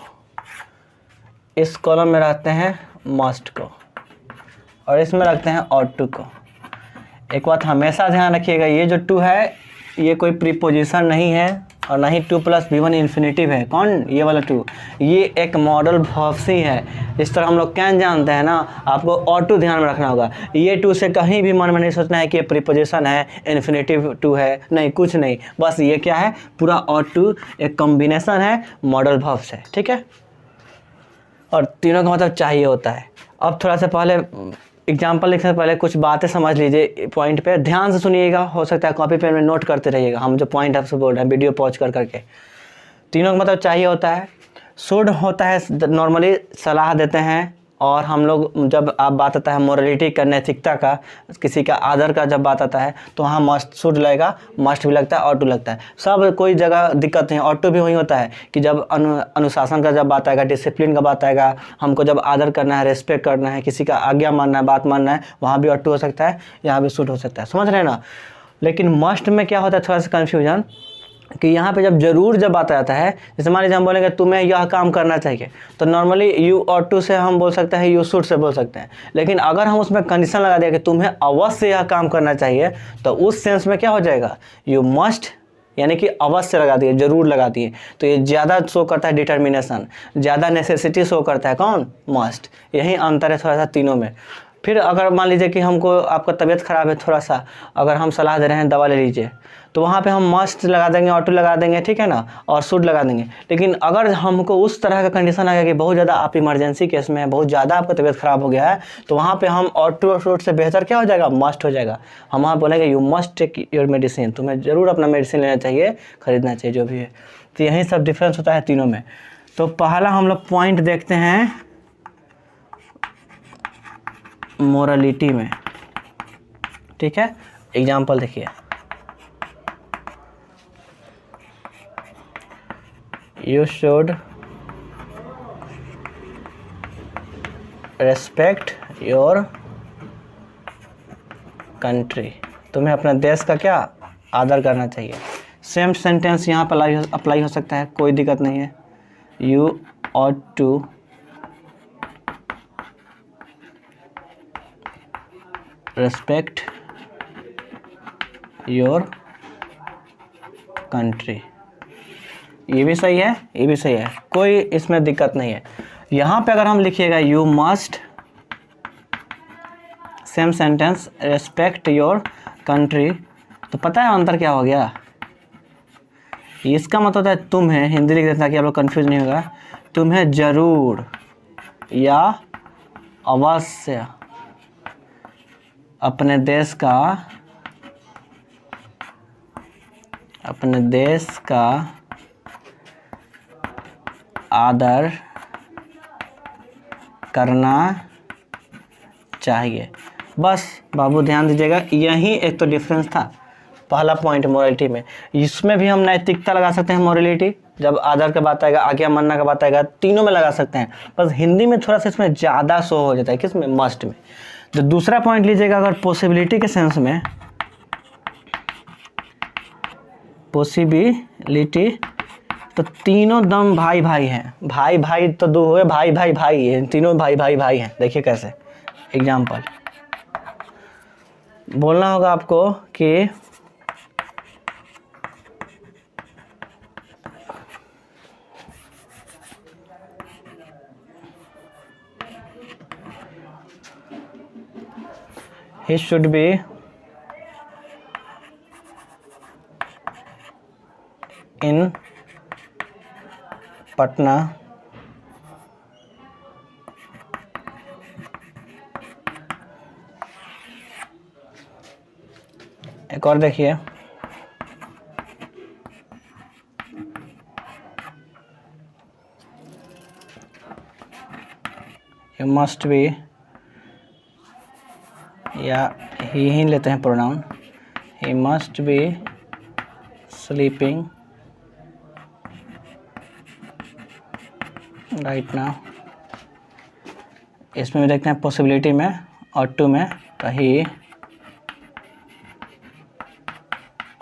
इस कॉलम में रखते हैं मस्ट को, और इसमें रखते हैं ऑट टू को। एक बात हमेशा ध्यान रखिएगा, ये जो टू है ये कोई प्रीपोजिशन नहीं है, और ना ही 2 + V1 इन्फिनेटिव है। कौन, ये वाला 2, ये एक मॉडल वर्ब्स ही है। इस तरह हम लोग कैन जानते हैं ना, आपको ऑट टू ध्यान में रखना होगा। ये 2 से कहीं भी मन में नहीं सोचना है कि ये प्रीपोजिशन है, इन्फिनेटिव 2 है, नहीं, कुछ नहीं। बस ये क्या है, पूरा ऑट टू एक कॉम्बिनेशन है, मॉडल वर्ब्स है, ठीक है। और तीनों का मतलब चाहिए होता है। अब थोड़ा सा पहले एग्जाम्पल लिखने से पहले कुछ बातें समझ लीजिए, पॉइंट पे ध्यान से सुनिएगा, हो सकता है कॉपी पेन में नोट करते रहिएगा, हम जो पॉइंट आपसे बोल रहे हैं वीडियो पॉज कर करके। तीनों का मतलब चाहिए होता है। शुड होता है नॉर्मली सलाह देते हैं, और हम लोग जब आप बात आता है मोरलिटी का, नैतिकता का, किसी का आदर का जब बात आता है, तो वहाँ मस्ट शुड लगेगा, मस्ट भी लगता है, ऑट टू लगता है। सब कोई जगह दिक्कत नहीं। ऑट टू भी वही होता है कि जब अनुशासन का जब बात आएगा, डिसिप्लिन का बात आएगा, हमको जब आदर करना है, रेस्पेक्ट करना है, किसी का आज्ञा मानना है, बात मानना है, वहाँ भी ऑट टू हो सकता है, यहाँ भी शुड हो सकता है, समझ रहे हैं ना। लेकिन मस्ट में क्या होता है, थोड़ा सा कन्फ्यूजन, कि यहाँ पे जब जरूर जब बात आता है, जैसे मान लीजिए हम बोलेंगे तुम्हें यह काम करना चाहिए, तो नॉर्मली यू और टू से हम बोल सकते हैं, यू शुड से बोल सकते हैं। लेकिन अगर हम उसमें कंडीशन लगा दें कि तुम्हें अवश्य यह काम करना चाहिए, तो उस सेंस में क्या हो जाएगा, यू मस्ट, यानी कि अवश्य लगा दिए, जरूर लगा दिए, तो ये ज़्यादा शो करता है डिटर्मिनेशन, ज़्यादा नेसेसिटी शो करता है, कौन, मस्ट। यही अंतर है थोड़ा सा तीनों में। फिर अगर मान लीजिए कि हमको, आपका तबीयत ख़राब है थोड़ा सा, अगर हम सलाह दे रहे हैं दवा ले लीजिए, तो वहाँ पे हम मस्ट लगा देंगे, ऑटो लगा देंगे, ठीक है ना, और शुड लगा देंगे। लेकिन अगर हमको उस तरह का कंडीशन आ गया कि बहुत ज़्यादा आप इमरजेंसी केस में है, बहुत ज़्यादा आपका तबीयत ख़राब हो गया है, तो वहाँ पे हम ऑटो और शुड से बेहतर क्या हो जाएगा, मस्ट हो जाएगा। हम वहाँ बोलेंगे you must take your medicine, तुम्हें ज़रूर अपना मेडिसिन लेना चाहिए, ख़रीदना चाहिए, जो भी है। तो यही सब डिफरेंस होता है तीनों में। तो पहला हम लोग पॉइंट देखते हैं मोरालिटी में, ठीक है। एग्जाम्पल देखिए, you should respect your country, तुम्हें अपने देश का क्या, आदर करना चाहिए। सेम सेंटेंस यहाँ पर अप्लाई हो सकता है, कोई दिक्कत नहीं है। You ought to respect your country, ये भी सही है, ये भी सही है, कोई इसमें दिक्कत नहीं है। यहाँ पे अगर हम लिखिएगा you must, same sentence, respect your country, तो पता है अंतर क्या हो गया, इसका मतलब है तुम्हें, हिंदी लिख देता ताकि आप लोग कन्फ्यूज नहीं होगा, तुम्हें जरूर या अवश्य अपने देश का आदर करना चाहिए। बस बाबू ध्यान दीजिएगा, यही एक तो डिफरेंस था पहला पॉइंट मोरालिटी में। इसमें भी हम नैतिकता लगा सकते हैं मोरालिटी, जब आदर का बात आएगा, आज्ञा मानना का बात आएगा, तीनों में लगा सकते हैं। बस हिंदी में थोड़ा सा इसमें ज़्यादा शो हो जाता है, किस में, मस्ट में। जो दूसरा पॉइंट लीजिएगा अगर पॉसिबिलिटी के सेंस में, पॉसिबिलिटी, तो तीनों दम भाई भाई हैं। भाई भाई तो दो हुए, भाई भाई भाई हैं, तीनों भाई भाई भाई हैं। देखिए कैसे, एग्जाम्पल बोलना होगा आपको कि he should be in Patna एक और देखिए, you must be, या ही लेते हैं pronoun, he must be sleeping right now। इसमें भी देखते हैं पॉसिबिलिटी में और टू में, तो ही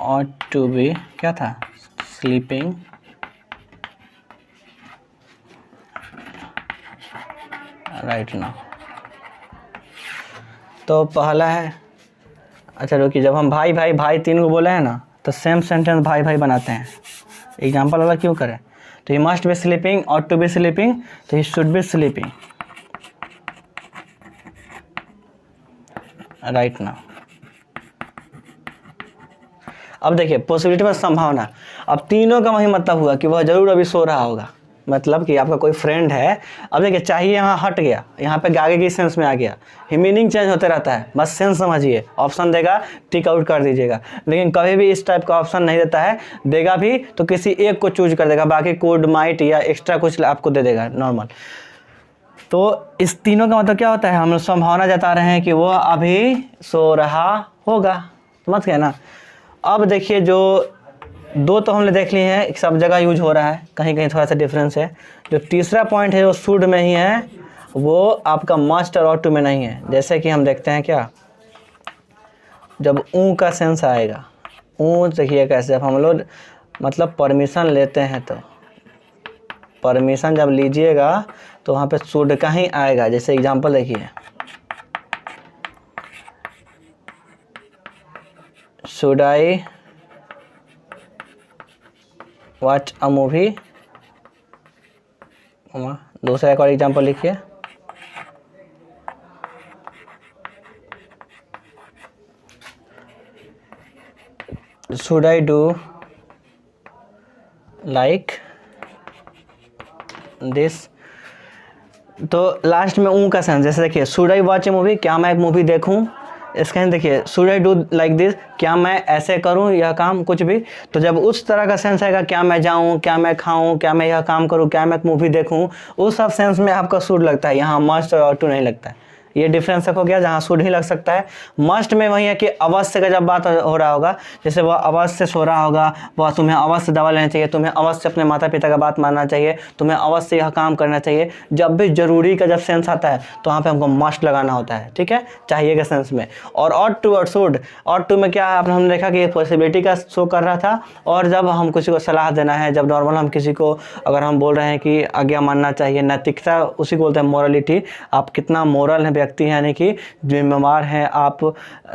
ought to be, क्या था, sleeping right now। तो पहला है, अच्छा रुकिए, जब हम भाई भाई भाई तीन को बोले हैं ना, तो सेम सेंटेंस भाई भाई बनाते हैं। एग्जाम्पल वाला क्यों करें, तो he must be sleeping, ought to be sleeping, तो he should be sleeping right now. अब देखिए पॉसिबिलिटी में संभावना, अब तीनों का वही मतलब हुआ कि वह जरूर अभी सो रहा होगा, मतलब कि आपका कोई फ्रेंड है। अब देखिए चाहिए यहाँ हट गया, यहाँ पे आगे की सेंस में आ गया, मीनिंग चेंज होते रहता है, बस सेंस समझिए। ऑप्शन देगा टिक आउट कर दीजिएगा, लेकिन कभी भी इस टाइप का ऑप्शन नहीं देता है, देगा भी तो किसी एक को चूज कर देगा, बाकी कोड माइट या एक्स्ट्रा कुछ आपको दे देगा नॉर्मल। तो इस तीनों का मतलब क्या होता है, हम लोग संभावना जता रहे हैं कि वो अभी सो रहा होगा, समझ गए ना। अब देखिए जो दो तो हमने देख लिए हैं, सब जगह यूज हो रहा है, कहीं कहीं थोड़ा सा डिफरेंस है। जो तीसरा पॉइंट है वो शुड में ही है, वो आपका मस्ट और ऑट टू में नहीं है। जैसे कि हम देखते हैं क्या, जब ऊ का सेंस आएगा, ऊ देखिए कैसे, जब हम लोग मतलब परमिशन लेते हैं, तो परमिशन जब लीजिएगा तो वहाँ पे शुड का ही आएगा। जैसे एग्जांपल देखिए, should I watch a movie, दूसरा एक और एग्जांपल लिखिए, should I do like this. तो लास्ट में ऊ का सेंस, जैसे देखिए should I watch A movie, क्या मैं एक मूवी देखूं, इसका देखिए should I do like this, क्या मैं ऐसे करूं यह काम, कुछ भी। तो जब उस तरह का सेंस आएगा, क्या मैं जाऊं, क्या मैं खाऊं, क्या मैं यह काम करूं, क्या मैं एक मूवी देखूं, उस सब सेंस में आपका शुड लगता है, यहाँ मस्ट और टू नहीं लगता है। ये डिफरेंस हो गया, जहाँ शुड ही लग सकता है। मस्ट में वही है कि अवश्य का जब बात हो रहा होगा, जैसे वह अवश्य सो रहा होगा, वह तुम्हें अवश्य दवा लेना चाहिए, तुम्हें अवश्य अपने माता पिता का बात मानना चाहिए, तुम्हें अवश्य यह काम करना चाहिए। जब भी जरूरी का जब सेंस आता है तो वहाँ पे हमको मस्ट लगाना होता है, ठीक है, चाहिए के सेंस में। और ऑट टू और शुड, ऑट टू में क्या हमने देखा कि पॉसिबिलिटी का शो कर रहा था, और जब हम किसी को सलाह देना है, जब नॉर्मल हम किसी को अगर हम बोल रहे हैं कि आज्ञा मानना चाहिए, नैतिकता उसी को बोलते हैं मोरलिटी, आप कितना मोरल है व्यक्ति है, यानी कि जिम्मेवार हैं आप,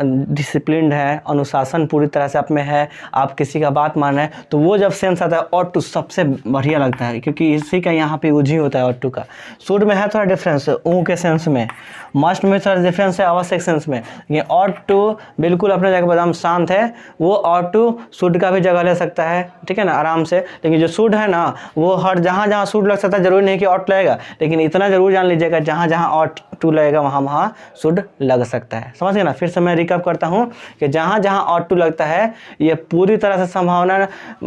डिसिप्लिन्ड है, अनुशासन पूरी तरह से आप में है, आप किसी का बात मान रहे हैं, तो वो जब सेंस आता है ऑट टू सबसे बढ़िया लगता है, क्योंकि इसी का यहाँ पे यूज ही होता है ऑट टू का। शुड में है थोड़ा डिफरेंस ऊ के सेंस में, मस्ट में थोड़ा डिफरेंस है आवश्यक सेंस में। ये ऑट टू बिल्कुल अपने जगह पर एकदम शांत है, वो ऑट टू शुड का भी जगह ले सकता है, ठीक है ना, आराम से। लेकिन जो शुड है ना, वो हर जहाँ जहाँ शुड लग सकता है, जरूरी नहीं कि ऑट लगेगा, लेकिन इतना जरूर जान लीजिएगा जहाँ जहाँ ऑट टू लगेगा वहाँ वहाँ शुड लग सकता है। समझ गए ना। फिर से मैं रिकैप करता हूँ कि जहाँ जहाँ ऑट टू लगता है ये पूरी तरह से संभावना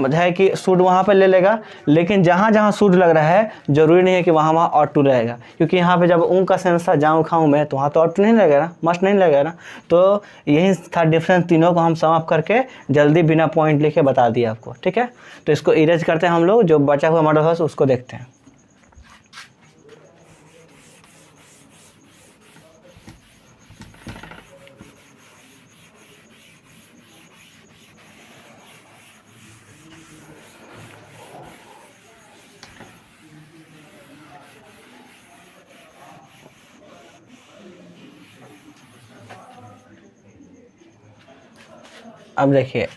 है कि शुड वहाँ पर ले लेगा, लेकिन जहाँ जहाँ शुड लग रहा है जरूरी नहीं है कि वहाँ वहाँ ऑट टू रहेगा, क्योंकि यहाँ पे जब का सेंस था जाऊँ खाऊँ मैं, तो वहाँ तो ऑट टू नहीं लगेगा ना, मस्ट नहीं लगेगा ना। तो यही था डिफरेंस, तीनों को हम समाप्त करके जल्दी बिना पॉइंट लिखे बता दिया आपको। ठीक है, तो इसको इरेज करते हैं हम लोग, जो बचा हुआ मॉडल हाउस उसको देखते हैं। अब देखिए,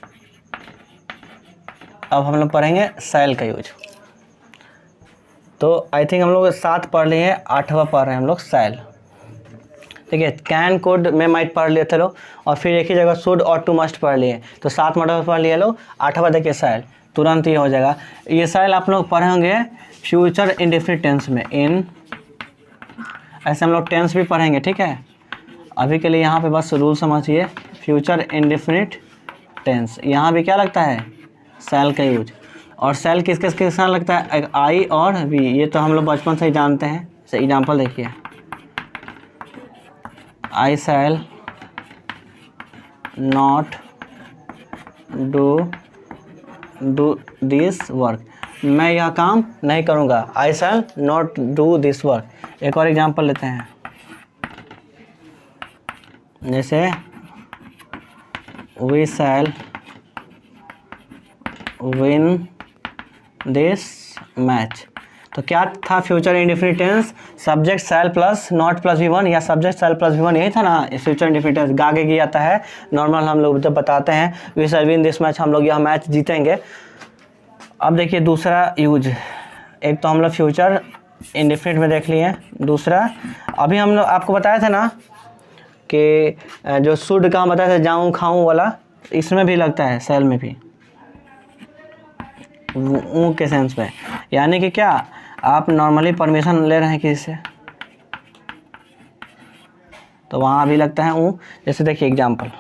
अब हम लोग पढ़ेंगे सेल का यूज। तो आई थिंक हम लोग 7 पढ़ लिए हैं, 8वां पढ़ रहे हैं हम लोग सेल। ठीक है, कैन कोड में माइट पढ़ लिए थे लोग, और फिर एक ही जगह शुड और टू मस्ट पढ़ लिए। तो 7 मॉडल पढ़ लिए लोग, 8वां देखिए सेल, तुरंत ये हो जाएगा। ये सेल आप लोग पढ़े होंगे फ्यूचर इंडेफिनिट टेंस में, इन ऐसे हम लोग टेंस भी पढ़ेंगे। ठीक है, अभी के लिए यहाँ पे बस रूल समझिए, फ्यूचर इंडेफिनिट टेंस, यहाँ भी क्या लगता है, सेल का यूज। और सेल किसके साथ लगता है, आई और वी, ये तो हम लोग बचपन से ही जानते हैं। जैसे एग्जांपल देखिए, I shall not do this work, मैं यह काम नहीं करूँगा, I shall not do this work. एक और एग्जांपल लेते हैं, जैसे we shall win this match. तो क्या था future indefinite tense, subject shall plus not plus V one, या subject shall plus V one, यही था ना फ्यूचर इंडेफिनिट टेंस। गागे की आता है नॉर्मल, हम लोग जब बताते हैं we shall win this match, हम लोग यह मैच जीतेंगे। अब देखिए दूसरा यूज, एक तो हम लोग फ्यूचर इंडेफिनिट में देख लिए, दूसरा अभी हम लोग आपको बताया था ना कि जो शुड का हम बताया था जाऊँ खाऊँ वाला, इसमें भी लगता है सेल में भी, ऊ के सेंस में। यानी कि क्या, आप नॉर्मली परमिशन ले रहे हैं किसी से, तो वहाँ भी लगता है ऊ। जैसे देखिए एग्जांपल,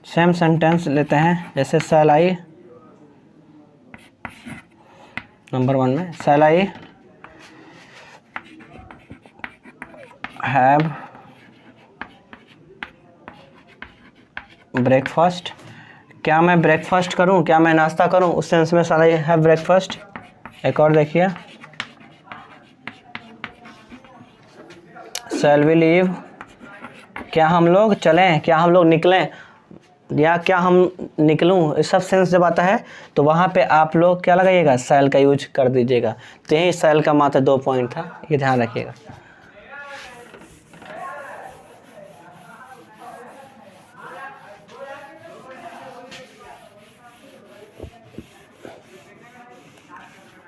सेम सेंटेंस लेते हैं, जैसे शैल आई, नंबर 1 में शैल आई हैव ब्रेकफास्ट, क्या मैं ब्रेकफास्ट करूं, क्या मैं नाश्ता करूं, उस सेंस में शैल आई हैव ब्रेकफास्ट। एक और देखिए, शैल वी लीव, क्या हम लोग चलें, क्या हम लोग निकलें, या क्या हम निकलूं, इस सब सेंस जब आता है तो वहाँ पे आप लोग क्या लगाइएगा, शैल का यूज कर दीजिएगा। तो यही शैल का मात्र 2 पॉइंट था, ये ध्यान रखिएगा।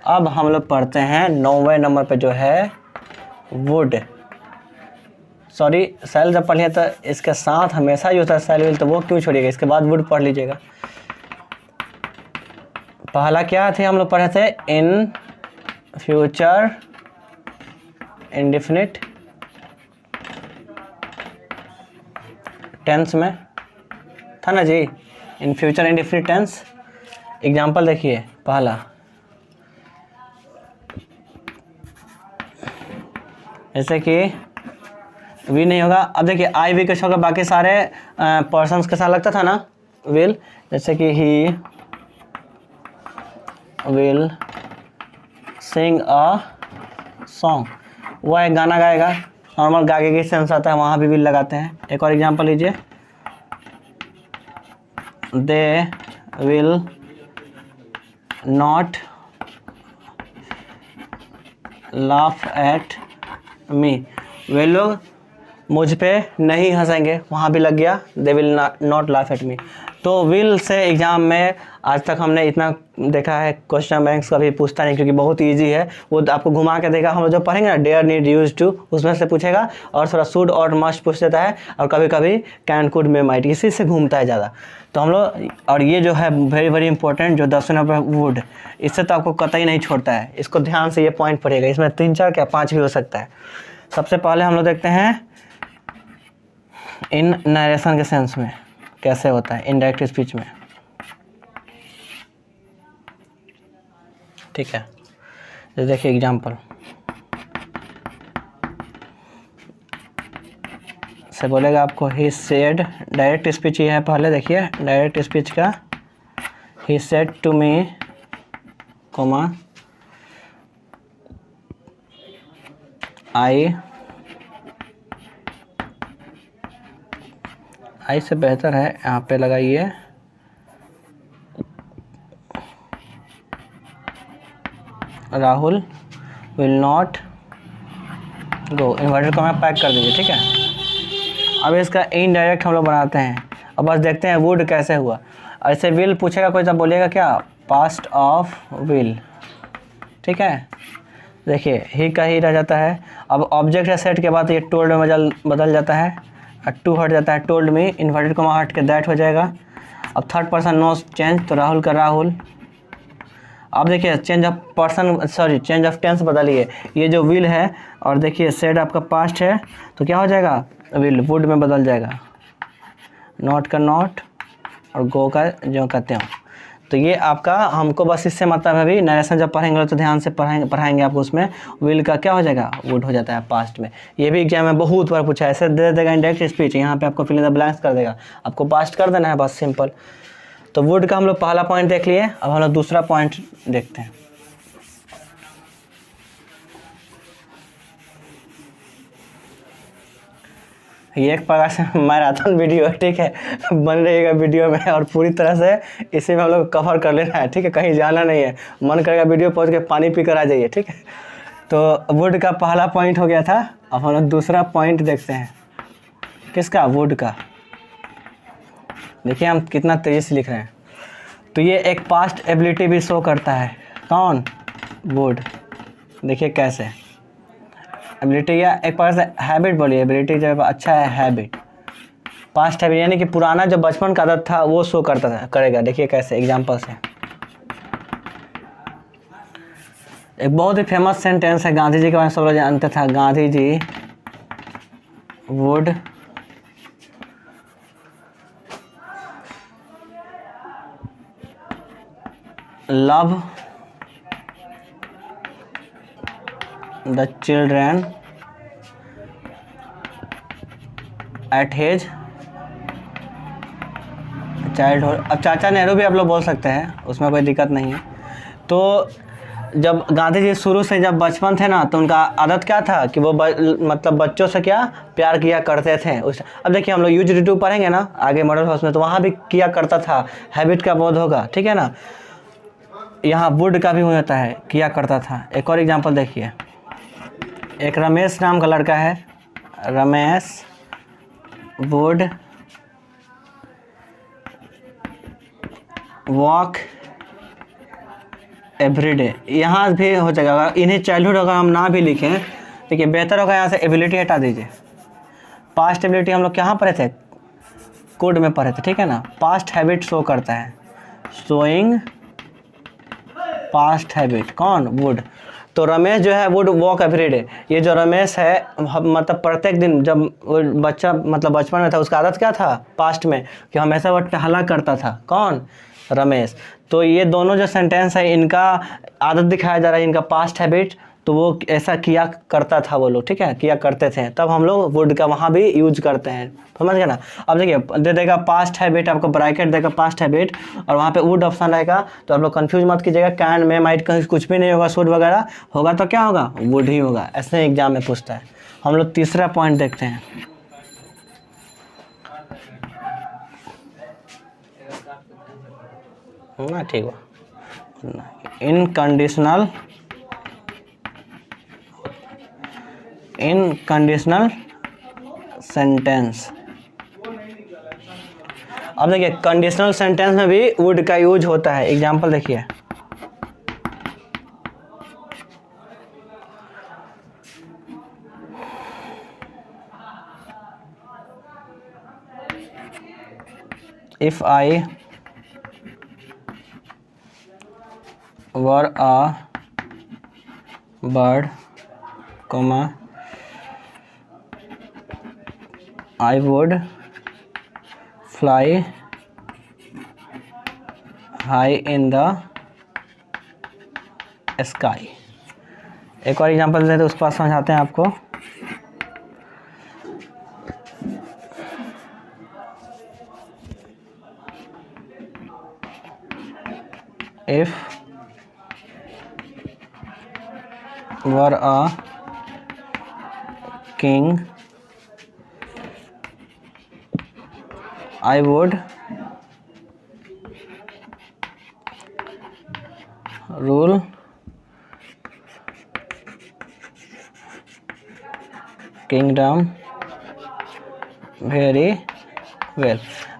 अब हम लोग पढ़ते हैं 9वें नंबर पे, जो है वुड। सॉरी, सेल जब पढ़िए तो इसके साथ हमेशा ही होता है सेल विल, तो वो क्यों छोड़िएगा, इसके बाद वुड पढ़ लीजिएगा। पहला क्या थे हम लोग पढ़े थे, इन फ्यूचर इंडेफिनिट टेंस में था ना जी, in future indefinite tense. Example देखिए, पहला जैसे कि वी नहीं होगा। अब देखिए आई वी कैसे होगा, बाकी सारे पर्सन्स के साथ लगता था ना विल, जैसे कि he will sing a song, वह एक गाना गाएगा, नॉर्मल गागे की सेंस आता है, वहाँ भी विल लगाते हैं। एक और एग्जांपल लीजिए, they will not laugh at me, वे लोग मुझ पे नहीं हंसेंगे, वहाँ भी लग गया they will not laugh at me. तो विल से एग्ज़ाम में आज तक हमने इतना देखा है, क्वेश्चन बैंक्स कभी पूछता नहीं, क्योंकि बहुत इजी है, वो आपको घुमा के देगा। हम लोग जो पढ़ेंगे ना डेयर नीड यूज टू, उसमें से पूछेगा, और थोड़ा शुड और मस्ट पूछ देता है, और कभी कभी कैन कुड में माइट, इसी से घूमता है ज़्यादा। तो हम लोग, और ये जो है वेरी वेरी इंपॉर्टेंट, जो 10वें नंबर वुड, इससे तो आपको कतई नहीं छोड़ता है, इसको ध्यान से ये पॉइंट पड़ेगा। इसमें 3 4 क्या 5 भी हो सकता है। सबसे पहले हम लोग देखते हैं इन नरेशन के सेंस में कैसे होता है इनडायरेक्ट स्पीच में। ठीक है, तो देखिए एग्जाम्पल से बोलेगा आपको ही सेड, डायरेक्ट स्पीच ये है पहले देखिए डायरेक्ट स्पीच का, he said to me comma I से बेहतर है यहाँ पे लगाइए Rahul will not go, inverted comma pack कर दीजिए। ठीक है, अब इसका इनडायरेक्ट हम लोग बनाते हैं। अब बस देखते हैं वुड कैसे हुआ। ऐसे विल पूछेगा कोई तब बोलिएगा क्या, पास्ट ऑफ विल। ठीक है, देखिए ही का ही रह जाता है। अब ऑब्जेक्ट है सेट के बाद ये टोल्ड में बदल जाता है, टू हट जाता है टोल्ड में, इन्वर्टेड कॉमा हट के दैट हो जाएगा। अब थर्ड पर्सन नो चेंज, तो राहुल का राहुल। अब देखिए change of person sorry change of tense बदलिए, ये जो विल है और देखिए सेड आपका पास्ट है तो क्या हो जाएगा, विल वुड में बदल जाएगा, नॉट का नॉट और गो का जो कहते हो। तो ये आपका हमको बस इससे मतलब है, अभी नरेशन जब पढ़ेंगे तो ध्यान से पढ़ाएंगे आपको, उसमें विल का क्या हो जाएगा, वुड हो जाता है पास्ट में। ये भी एग्जाम में बहुत बार पूछा है, ऐसे दे देगा इंडायरेक्ट स्पीच, यहाँ पे आपको फिल इन द ब्लैंक्स कर देगा, आपको पास्ट कर देना है बस सिंपल। तो वुड का हम लोग पहला पॉइंट देख लिए, अब हम लोग दूसरा पॉइंट देखते हैं। ये एक प्रकार से मैराथन वीडियो है। ठीक है, बन रहेगा वीडियो में और पूरी तरह से इसी में हम लोग कवर कर लेना है। ठीक है, कहीं जाना नहीं है, मन करेगा वीडियो पहुंच के पानी पी कर आ जाइए। ठीक है, तो वुड का पहला पॉइंट हो गया था। अब हम लोग दूसरा पॉइंट देखते हैं, किसका, वुड का। देखिए हम कितना तेजी से लिख रहे हैं। तो ये एक पास्ट एबिलिटी भी शो करता है, कौन, वुड। देखिए कैसे एबिलिटी, या एक बार से हैबिट बोलिए, एबिलिटी जब अच्छा है हैबिट, पास्ट हैबिट यानी कि पुराना जो बचपन का आदत था वो शो करता था करेगा। देखिए कैसे एग्जांपल से, एक बहुत ही फेमस सेंटेंस है गांधी जी के बारे में सब लोग जानते था, Gandhi ji would love the children at his childhood. अब चाचा नेहरू भी आप लोग बोल सकते हैं, उसमें कोई दिक्कत नहीं है। तो जब गांधी जी शुरू से जब बचपन थे ना, तो उनका आदत क्या था कि वो मतलब बच्चों से क्या प्यार किया करते थे उस। अब देखिए हम लोग यूज टू पढ़ेंगे ना आगे मॉडल हाउस में, तो वहाँ भी किया करता था, हैबिट का बोध होगा। ठीक है ना, यहाँ वुड का भी हो जाता है, किया करता था। एक और एग्जांपल देखिए, एक रमेश नाम का लड़का है, रमेश वुड वॉक एवरीडे। यहाँ भी हो जाएगा, अगर इन्हें चाइल्डहुड अगर हम ना भी लिखें, देखिए बेहतर होगा यहाँ से एबिलिटी हटा दीजिए। पास्ट एबिलिटी हम लोग कहाँ पढ़े थे, कोड में पढ़े थे। ठीक है ना, पास्ट हैबिट शो करता है, शोइंग पास्ट हैबिट, कौन, वुड। तो रमेश जो है वुड वॉक एवरीडे, ये जो रमेश है मतलब प्रत्येक दिन जब वो बच्चा मतलब बचपन में था, उसका आदत क्या था पास्ट में कि हमेशा वो टहला करता था, कौन, रमेश। तो ये दोनों जो सेंटेंस है इनका आदत दिखाया जा रहा है, इनका पास्ट हैबिट, तो वो ऐसा किया करता था वो लोग। ठीक है, किया करते थे, तब हम लोग वुड का वहाँ भी यूज करते हैं, समझ गए ना। अब देखिए दे देगा पास्ट हैबिट, आपको ब्रैकेट देगा पास्ट हैबिट और वहाँ पे वुड ऑप्शन रहेगा, तो आप लोग कंफ्यूज मत कीजिएगा, कैन में माइट कहीं कुछ भी नहीं होगा, शुड वगैरह होगा तो क्या होगा, वुड ही होगा। ऐसे एग्जाम में पूछता है। हम लोग तीसरा पॉइंट देखते हैं, ना ठीक हुआ, इनकंडीशनल सेंटेंस। अब देखिए कंडीशनल सेंटेंस में भी वुड का यूज होता है। एग्जांपल देखिए, if I were a bird, comma I would fly high in the sky. एक और एग्जांपल देते हैं उसके बाद समझाते हैं आपको। If were a king I would rule kingdom very well.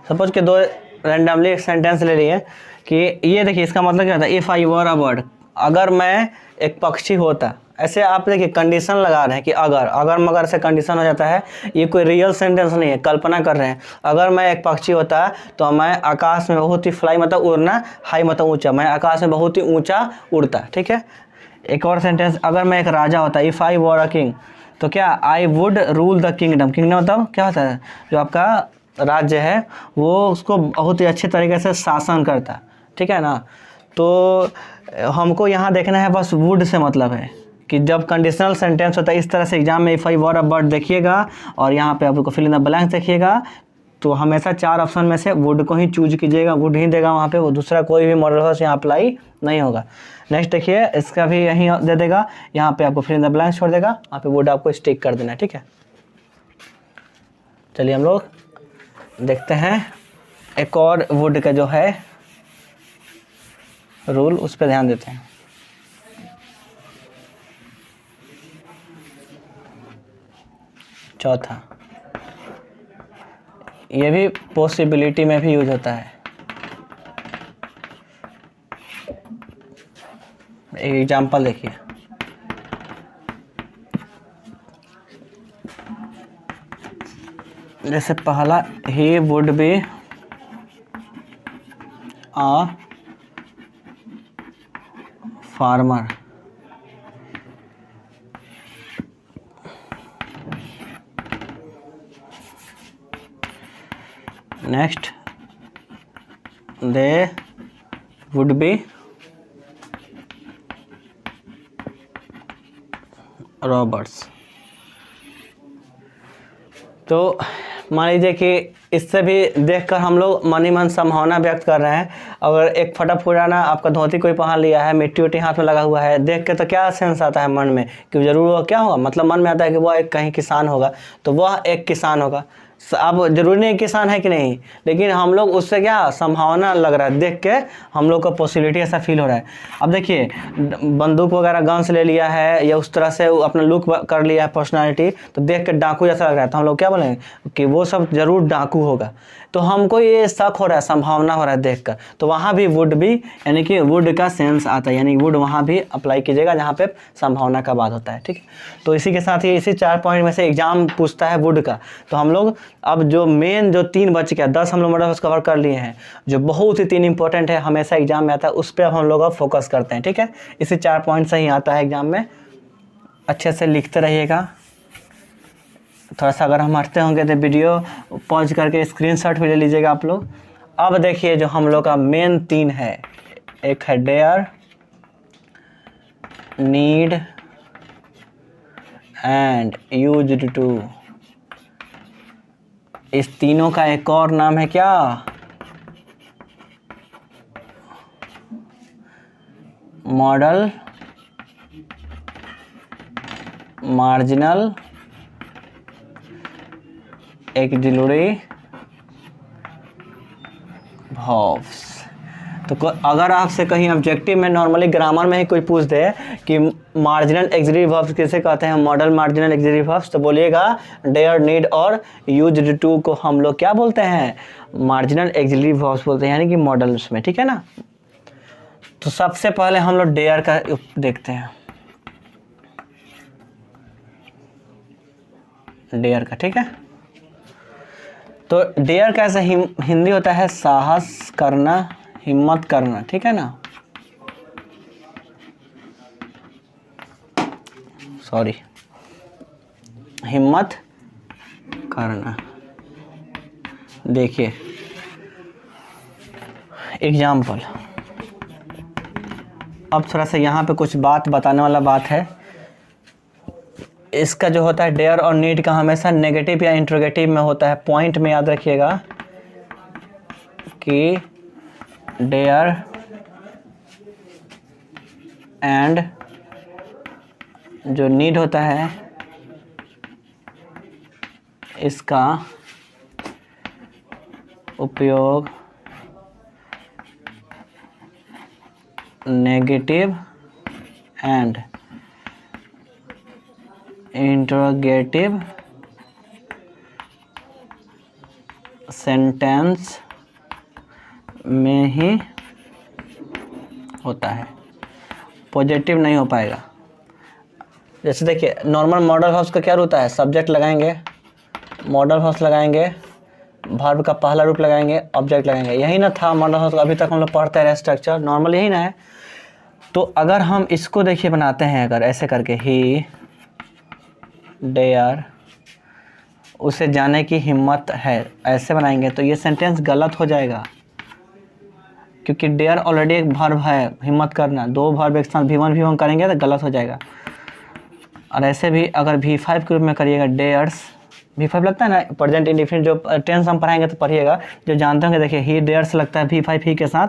Suppose के दो रैंडमली एक सेंटेंस ले लिए कि ये देखिए इसका मतलब क्या होता है, if I were a bird, अगर मैं एक पक्षी होता। ऐसे आप देखिए कंडीशन लगा रहे हैं कि अगर मगर से कंडीशन हो जाता है, ये कोई रियल सेंटेंस नहीं है, कल्पना कर रहे हैं। अगर मैं एक पक्षी होता तो मैं आकाश में बहुत ही फ्लाई मतलब उड़ना, हाई मतलब ऊंचा, मैं आकाश में बहुत ही ऊंचा उड़ता। ठीक है। एक और सेंटेंस, अगर मैं एक राजा होता, if I were a king, तो क्या I would rule the kingdom. Kingdom मतलब क्या होता है, जो आपका राज्य है वो उसको बहुत ही अच्छे तरीके से शासन करता। ठीक है ना। तो हमको यहाँ देखना है बस वुड से मतलब है कि जब कंडीशनल सेंटेंस होता है इस तरह से एग्जाम में, if I were a bird देखिएगा और यहाँ पे आपको फिल इन द ब्लैंक देखिएगा, तो हमेशा 4 ऑप्शन में से वुड को ही चूज कीजिएगा, वुड ही देगा वहाँ पे, वो दूसरा कोई भी मॉडल हाउस यहाँ अप्लाई नहीं होगा। नेक्स्ट देखिए इसका भी यहीं दे देगा, यहाँ पे आपको फिल इन द ब्लैंक छोड़ देगा, वहाँ पे वुड आपको स्टिक कर देना है। ठीक है। चलिए हम लोग देखते हैं एक और वुड का जो है रूल, उस पर ध्यान देते हैं। चौथा, ये भी पॉसिबिलिटी में भी यूज होता है। एक एग्जांपल देखिए, जैसे पहला, he would be a farmer. Next, they would be Roberts. तो मान लीजिए कि इससे भी देखकर हम लोग मन ही मन संभावना व्यक्त कर रहे हैं। अगर एक फटा फुटाना आपका धोती कोई पहन लिया है, मिट्टी उट्टी हाथ में लगा हुआ है, देख के तो क्या सेंस आता है मन में कि जरूर वो क्या होगा, मतलब मन में आता है कि वह एक कहीं किसान होगा, तो वह एक किसान होगा। अब जरूरी नहीं किसान है कि नहीं, लेकिन हम लोग उससे क्या संभावना लग रहा है, देख के हम लोग को पॉसिबिलिटी ऐसा फील हो रहा है। अब देखिए बंदूक वगैरह गन्स ले लिया है या उस तरह से अपना लुक कर लिया है पर्सनालिटी, तो देख के डाकू जैसा लग रहा है, तो हम लोग क्या बोलेंगे कि वो सब जरूर डाकू होगा। तो हमको ये शक हो रहा है, संभावना हो रहा है देखकर, तो वहाँ भी वुड भी यानी कि वुड का सेंस आता है, यानी वुड वहाँ भी अप्लाई कीजिएगा जहाँ पे संभावना का बात होता है। ठीक है। तो इसी के साथ ही इसी 4 पॉइंट में से एग्जाम पूछता है वुड का। तो हम लोग अब जो मेन जो 3 बच गया, 10 हम लोग मॉडल कवर कर लिए हैं, जो बहुत ही 3 इंपॉर्टेंट है, हमेशा एग्जाम में आता है, उस पर अब हम लोग अब फोकस करते हैं। ठीक है। इसी 4 पॉइंट से ही आता है एग्जाम में, अच्छे से लिखते रहिएगा। थोड़ा सा अगर हम हटते होंगे तो वीडियो पॉज करके स्क्रीनशॉट भी ले लीजिएगा आप लोग। अब देखिए जो हम लोग का मेन 3 है, एक है dare, need and used to. इस तीनों का एक और नाम है क्या, मॉडल मार्जिनल एक्सिलरी वर्ब्स। तो अगर आपसे कहीं ऑब्जेक्टिव में नॉर्मली ग्रामर में ही कोई पूछ दे कि मार्जिनल एक्सिलरी वर्ब्स किसे कहते हैं, मॉडल मार्जिनल एक्सिलरी वर्ब्स, तो बोलिएगा डेयर, नीड और यूज्ड टू को हम लोग क्या बोलते हैं, मार्जिनल एक्सिलरी वर्ब्स बोलते हैं, यानी कि मॉडल्स में। ठीक है ना। तो सबसे पहले हम लोग डेयर का देखते हैं, डेयर का। ठीक है। तो डेयर कैसे हिंदी होता है, साहस करना, हिम्मत करना। ठीक है ना, सॉरी, हिम्मत करना। देखिए एग्जाम्पल, अब थोड़ा सा यहाँ पे कुछ बात बताने वाला बात है। इसका जो होता है डेयर और नीड का हमेशा नेगेटिव या इंट्रोगेटिव में होता है। पॉइंट में याद रखिएगा कि डेयर एंड जो नीड होता है इसका उपयोग नेगेटिव एंड इंट्रोगेटिव सेंटेंस में ही होता है, पॉजिटिव नहीं हो पाएगा। जैसे देखिए नॉर्मल मॉडल हाउस का क्या होता है, सब्जेक्ट लगाएंगे, मॉडल हाउस लगाएंगे, वर्ब का पहला रूप लगाएंगे, ऑब्जेक्ट लगाएंगे। यही ना था मॉडल हाउस, अभी तक हम लोग पढ़ते रहे स्ट्रक्चर, नॉर्मल यही ना है। तो अगर हम इसको देखिए बनाते हैं अगर ऐसे करके, ही डेयर उसे जाने की हिम्मत है, ऐसे बनाएंगे तो ये सेंटेंस गलत हो जाएगा, क्योंकि डेयर ऑलरेडी एक वर्ब है, हिम्मत करना, दो वर्ब एक साथ V1 V1 करेंगे तो गलत हो जाएगा। और ऐसे भी अगर V5 के रूप में करिएगा, डेयर्स, V5 लगता है ना प्रेजेंट इंडेफिनिट, जो टेंस हम पढ़ाएंगे तो पढ़िएगा, जो जानते होंगे देखिए ही डेयर्स लगता है V5 ही के साथ,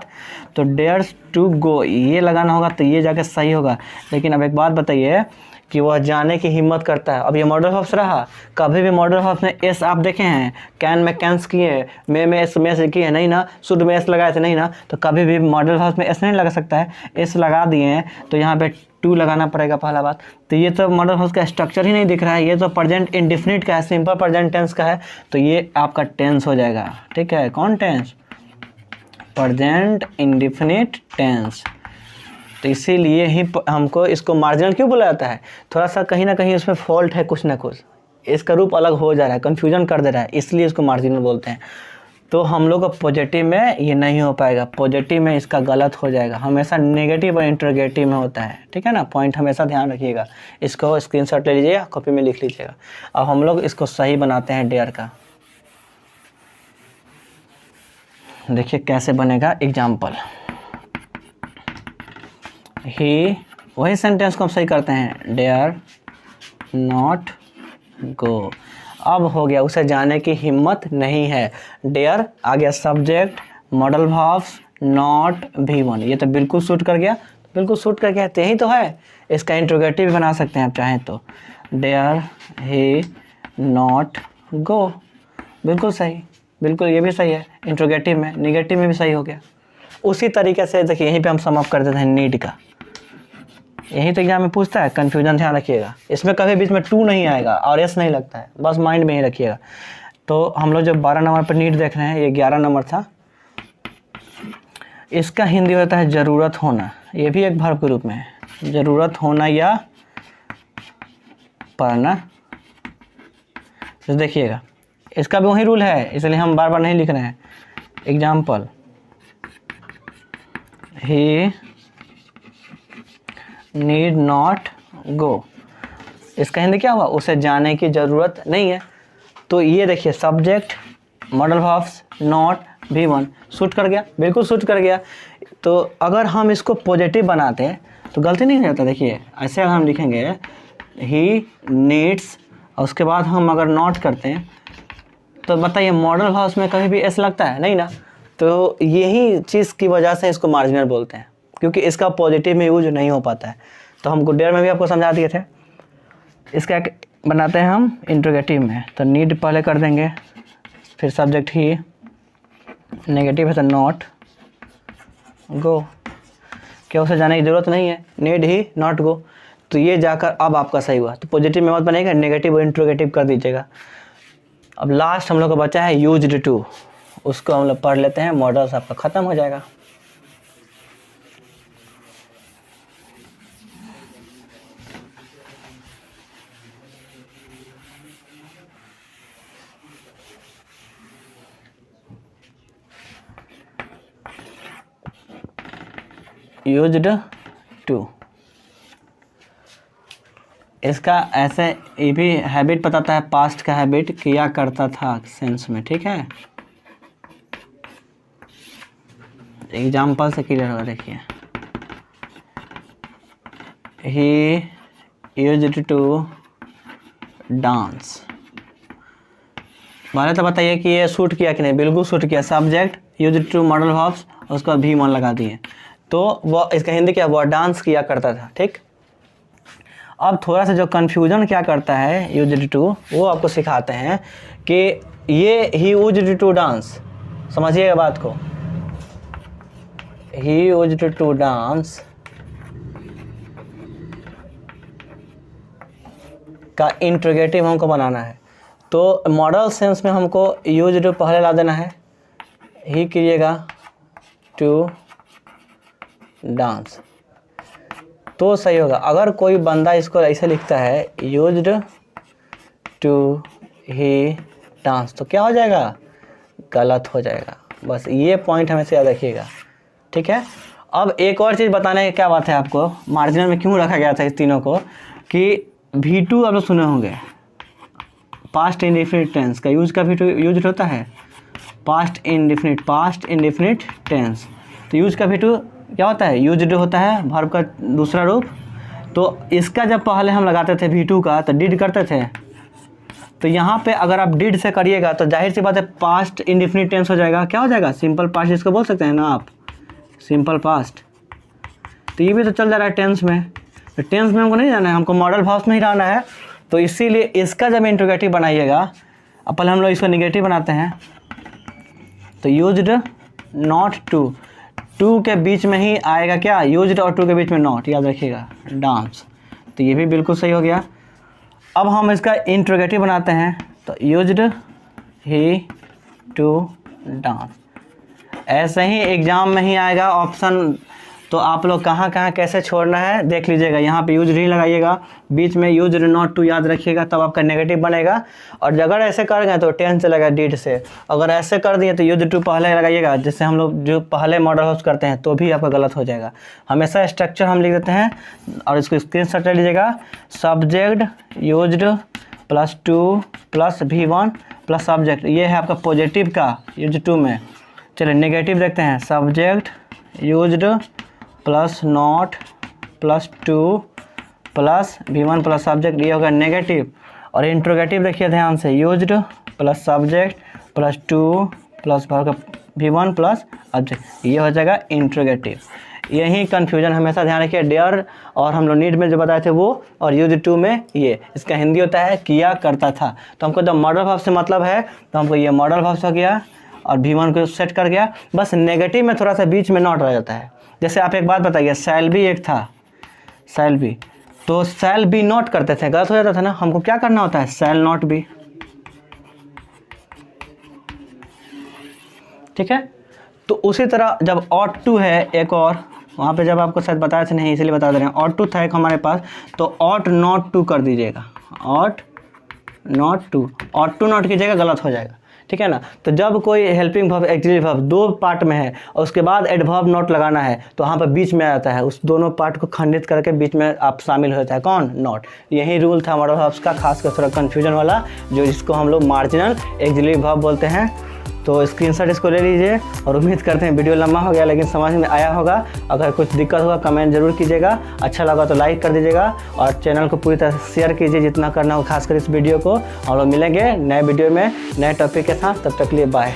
तो डेयर्स टू गो ये लगाना होगा तो ये जाके सही होगा। लेकिन अब एक बात बताइए कि वह जाने की हिम्मत करता है। अब ये मॉडल हाउस रहा, कभी भी मॉडल हाउस में एस आप देखे हैं, कैन में कैंस किए, में एस में से किए नहीं ना, शुड में एस लगाए थे नहीं ना, तो कभी भी मॉडल हाउस में एस नहीं लगा सकता है। एस लगा दिए हैं तो यहाँ पे टू लगाना पड़ेगा पहला बात। तो ये तो मॉडल हाउस का स्ट्रक्चर ही नहीं दिख रहा है, ये तो प्रेजेंट इंडेफिनिट का है, सिंपल प्रेजेंट टेंस का है, तो ये आपका टेंस हो जाएगा। ठीक है, कौन टेंस? Present indefinite tense. तो इसीलिए ही हमको इसको मार्जिनल क्यों बोला जाता है, थोड़ा सा कहीं ना कहीं उसमें फॉल्ट है, कुछ ना कुछ इसका रूप अलग हो जा रहा है, कन्फ्यूजन कर दे रहा है, इसलिए इसको मार्जिनल बोलते हैं। तो हम लोग को पॉजिटिव में ये नहीं हो पाएगा, पॉजिटिव में इसका गलत हो जाएगा, हमेशा नेगेटिव और इंट्रोगेटिव में होता है। ठीक है ना, पॉइंट हमेशा ध्यान रखिएगा, इसको स्क्रीनशॉट ले लीजिएगा, कॉपी में लिख लीजिएगा। अब हम लोग इसको सही बनाते हैं डेयर का, देखिए कैसे बनेगा। एग्जाम्पल, ही, वही सेंटेंस को हम सही करते हैं, डेयर नॉट गो। अब हो गया उसे जाने की हिम्मत नहीं है, डेयर आ गया subject, modal verbs, not V1, ये तो बिल्कुल सूट कर गया, बिल्कुल सूट कर गया, यही तो है। इसका इंट्रोगेटिव भी बना सकते हैं आप चाहें तो, डेयर ही नॉट गो, बिल्कुल सही, बिल्कुल ये भी सही है, इंट्रोगेटिव में, निगेटिव में भी सही हो गया। उसी तरीके से देखिए यहीं पे हम सम अप कर देते हैं नीड का, यही तो एग्जाम में पूछता है, कन्फ्यूजन ध्यान रखिएगा, इसमें कभी बीच में टू नहीं आएगा और एस नहीं लगता है, बस माइंड में ही रखिएगा। तो हम लोग जब 12 नंबर पर नीड देख रहे हैं, ये 11 नंबर था, इसका हिंदी होता है ज़रूरत होना, ये भी एक वर्ब के रूप में है, ज़रूरत होना या पढ़ना। तो देखिएगा इसका भी वही रूल है, इसलिए हम बार बार नहीं लिख रहे हैं। Example, he need not go, इसका हिंदी क्या हुआ, उसे जाने की ज़रूरत नहीं है। तो ये देखिए subject, modal verbs, not V1, suit कर गया, बिल्कुल सूट कर गया। तो अगर हम इसको पॉजिटिव बनाते हैं तो गलती नहीं रहता। देखिए ऐसे अगर हम लिखेंगे ही नीड्स और उसके बाद हम अगर नॉट करते हैं तो बताइए मॉडल वर्ब्स में कभी भी एस लगता है नहीं ना। तो यही चीज़ की वजह से इसको मार्जिनल बोलते हैं, क्योंकि इसका पॉजिटिव में यूज नहीं हो पाता है। तो हम डेयर में भी आपको समझा दिए थे। इसका बनाते हैं हम इंट्रोगेटिव में, तो नीड पहले कर देंगे, फिर सब्जेक्ट ही, नेगेटिव है तो नॉट गो, क्या उसे जाने की ज़रूरत नहीं है, नीड ही नॉट गो। तो ये जाकर अब आपका सही हुआ। तो पॉजिटिव में मत बनेगा, नेगेटिव और इंट्रोगेटिव कर दीजिएगा। अब लास्ट हम लोग का बचा है यूज्ड टू, उसको हम लोग पढ़ लेते हैं, मॉडल्स आपका ख़त्म हो जाएगा। यूज्ड टू, इसका ऐसे ये भी हैबिट बताता है, पास्ट का हैबिट, किया करता था सेंस में। ठीक है, एग्जाम्पल से क्लियर होगा। देखिए, ही यूज्ड टू डांस। पहले तो बताइए कि ये शूट किया कि नहीं। बिल्कुल शूट किया। Subject used to modal verbs, उसके बाद भी वन लगा दिए, तो वो इसका हिंदी क्या, वो डांस किया करता था। ठीक, अब थोड़ा सा जो कन्फ्यूजन क्या करता है यूज्ड टू, वो आपको सिखाते हैं कि ये ही यूज्ड टू डांस, समझिएगा बात को। ही यूज्ड टू डांस का इंट्रोगेटिव हमको बनाना है, तो मॉडल सेंस में हमको यूज्ड पहले ला देना है, ही कीजिएगा टू डांस, तो सही होगा। अगर कोई बंदा इसको ऐसे लिखता है यूज्ड टू ही डांस, तो क्या हो जाएगा, गलत हो जाएगा। बस ये पॉइंट हमेशा याद रखिएगा। ठीक है, अब एक और चीज़ बताने की क्या बात है आपको, मार्जिनल में क्यों रखा गया था इस तीनों को, कि V2 आप लोग सुने होंगे, पास्ट इंडेफिनिट टेंस का यूज का V2 यूज होता है, पास्ट इंडेफिनिट टेंस। तो यूज का V2 क्या होता है, यूज्ड होता है, वर्ब का दूसरा रूप। तो इसका जब पहले हम लगाते थे V2 का, तो डिड करते थे, तो यहाँ पे अगर आप डिड से करिएगा तो जाहिर सी बात है पास्ट इंडेफिनिट टेंस हो जाएगा। क्या हो जाएगा, सिंपल पास्ट इसको बोल सकते हैं ना आप, सिंपल पास्ट। तो ये भी तो चल जा रहा है टेंस में, तो टेंस में हमको नहीं जाना है, हमको मॉडल वर्ब्स में ही रहना है। तो इसीलिए इसका जब इंट्रोगेटिव बनाइएगा, अब पहले हम लोग इसको निगेटिव बनाते हैं, तो यूज्ड नॉट टू के बीच में ही आएगा क्या, यूज्ड और टू के बीच में नॉट, याद रखिएगा, डांस। तो ये भी बिल्कुल सही हो गया। अब हम इसका इंट्रोगेटिव बनाते हैं, तो यूज्ड ही टू डांस। ऐसे ही एग्जाम में ही आएगा ऑप्शन, तो आप लोग कहाँ कहाँ कैसे छोड़ना है देख लीजिएगा। यहाँ पे यूज्ड ही लगाइएगा, बीच में यूज्ड नॉट टू याद रखिएगा, तब आपका नेगेटिव बनेगा। और अगर ऐसे कर गए तो टेंस चलेगा डिड से, अगर ऐसे कर दिए तो यूज्ड टू पहले लगाइएगा, जिससे हम लोग जो पहले मॉडल वर्ब्स करते हैं, तो भी आपका गलत हो जाएगा। हमेशा स्ट्रक्चर हम लिख देते हैं और इसको स्क्रीनशॉट ले लीजिएगा। Subject used plus two plus V1 plus subject, ये है आपका पॉजिटिव का यूज्ड टू में। चलिए नेगेटिव देखते हैं, subject used plus not plus two plus V1 plus subject, ये होगा नेगेटिव। और इंट्रोगेटिव देखिए ध्यान से, used plus subject plus two plus V1 plus object, ये हो जाएगा इंट्रोगेटिव। यही कन्फ्यूजन हमेशा ध्यान रखिए, डेयर और हम लोग नीड में जो बताए थे वो, और यूज्ड टू में ये, इसका हिंदी होता है किया करता था। तो हमको जब मॉडल वर्ब से मतलब है, तो हमको ये मॉडल वर्ब हो गया और V1 को सेट कर गया। बस नेगेटिव में थोड़ा सा बीच में नॉट रह जाता है। जैसे आप एक बात बताइए, शैल बी एक था, शैल बी, तो शैल बी नॉट करते थे, गलत हो जाता था ना, हमको क्या करना होता है, शैल नॉट बी। ठीक है, तो उसी तरह जब ऑट टू है एक और, वहाँ पे जब आपको शायद बताया था नहीं, इसलिए बता दे रहे हैं, ऑट टू था एक हमारे पास, तो ऑट नॉट टू कर दीजिएगा, ought not to, ought to not कीजिएगा, गलत हो जाएगा। ठीक है ना। तो जब कोई हेल्पिंग वर्ब एक्सिलरी वर्ब दो पार्ट में है और उसके बाद एडवर्ब नॉट लगाना है, तो वहाँ पर बीच में आता है, उस दोनों पार्ट को खंडित करके बीच में आप शामिल होता है कौन, नॉट। यही रूल था मॉडल वर्ब्स का, खासकर थोड़ा कन्फ्यूजन वाला, जो जिसको हम लोग मार्जिनल एक्सिलरी वर्ब बोलते हैं। तो स्क्रीनशॉट इसको ले लीजिए, और उम्मीद करते हैं वीडियो लंबा हो गया लेकिन समझ में आया होगा। अगर कुछ दिक्कत होगा कमेंट जरूर कीजिएगा, अच्छा लगा तो लाइक कर दीजिएगा, और चैनल को पूरी तरह से शेयर कीजिए जितना करना हो, खासकर इस वीडियो को। हम लोग मिलेंगे नए वीडियो में नए टॉपिक के साथ, तब तक के लिए बाय।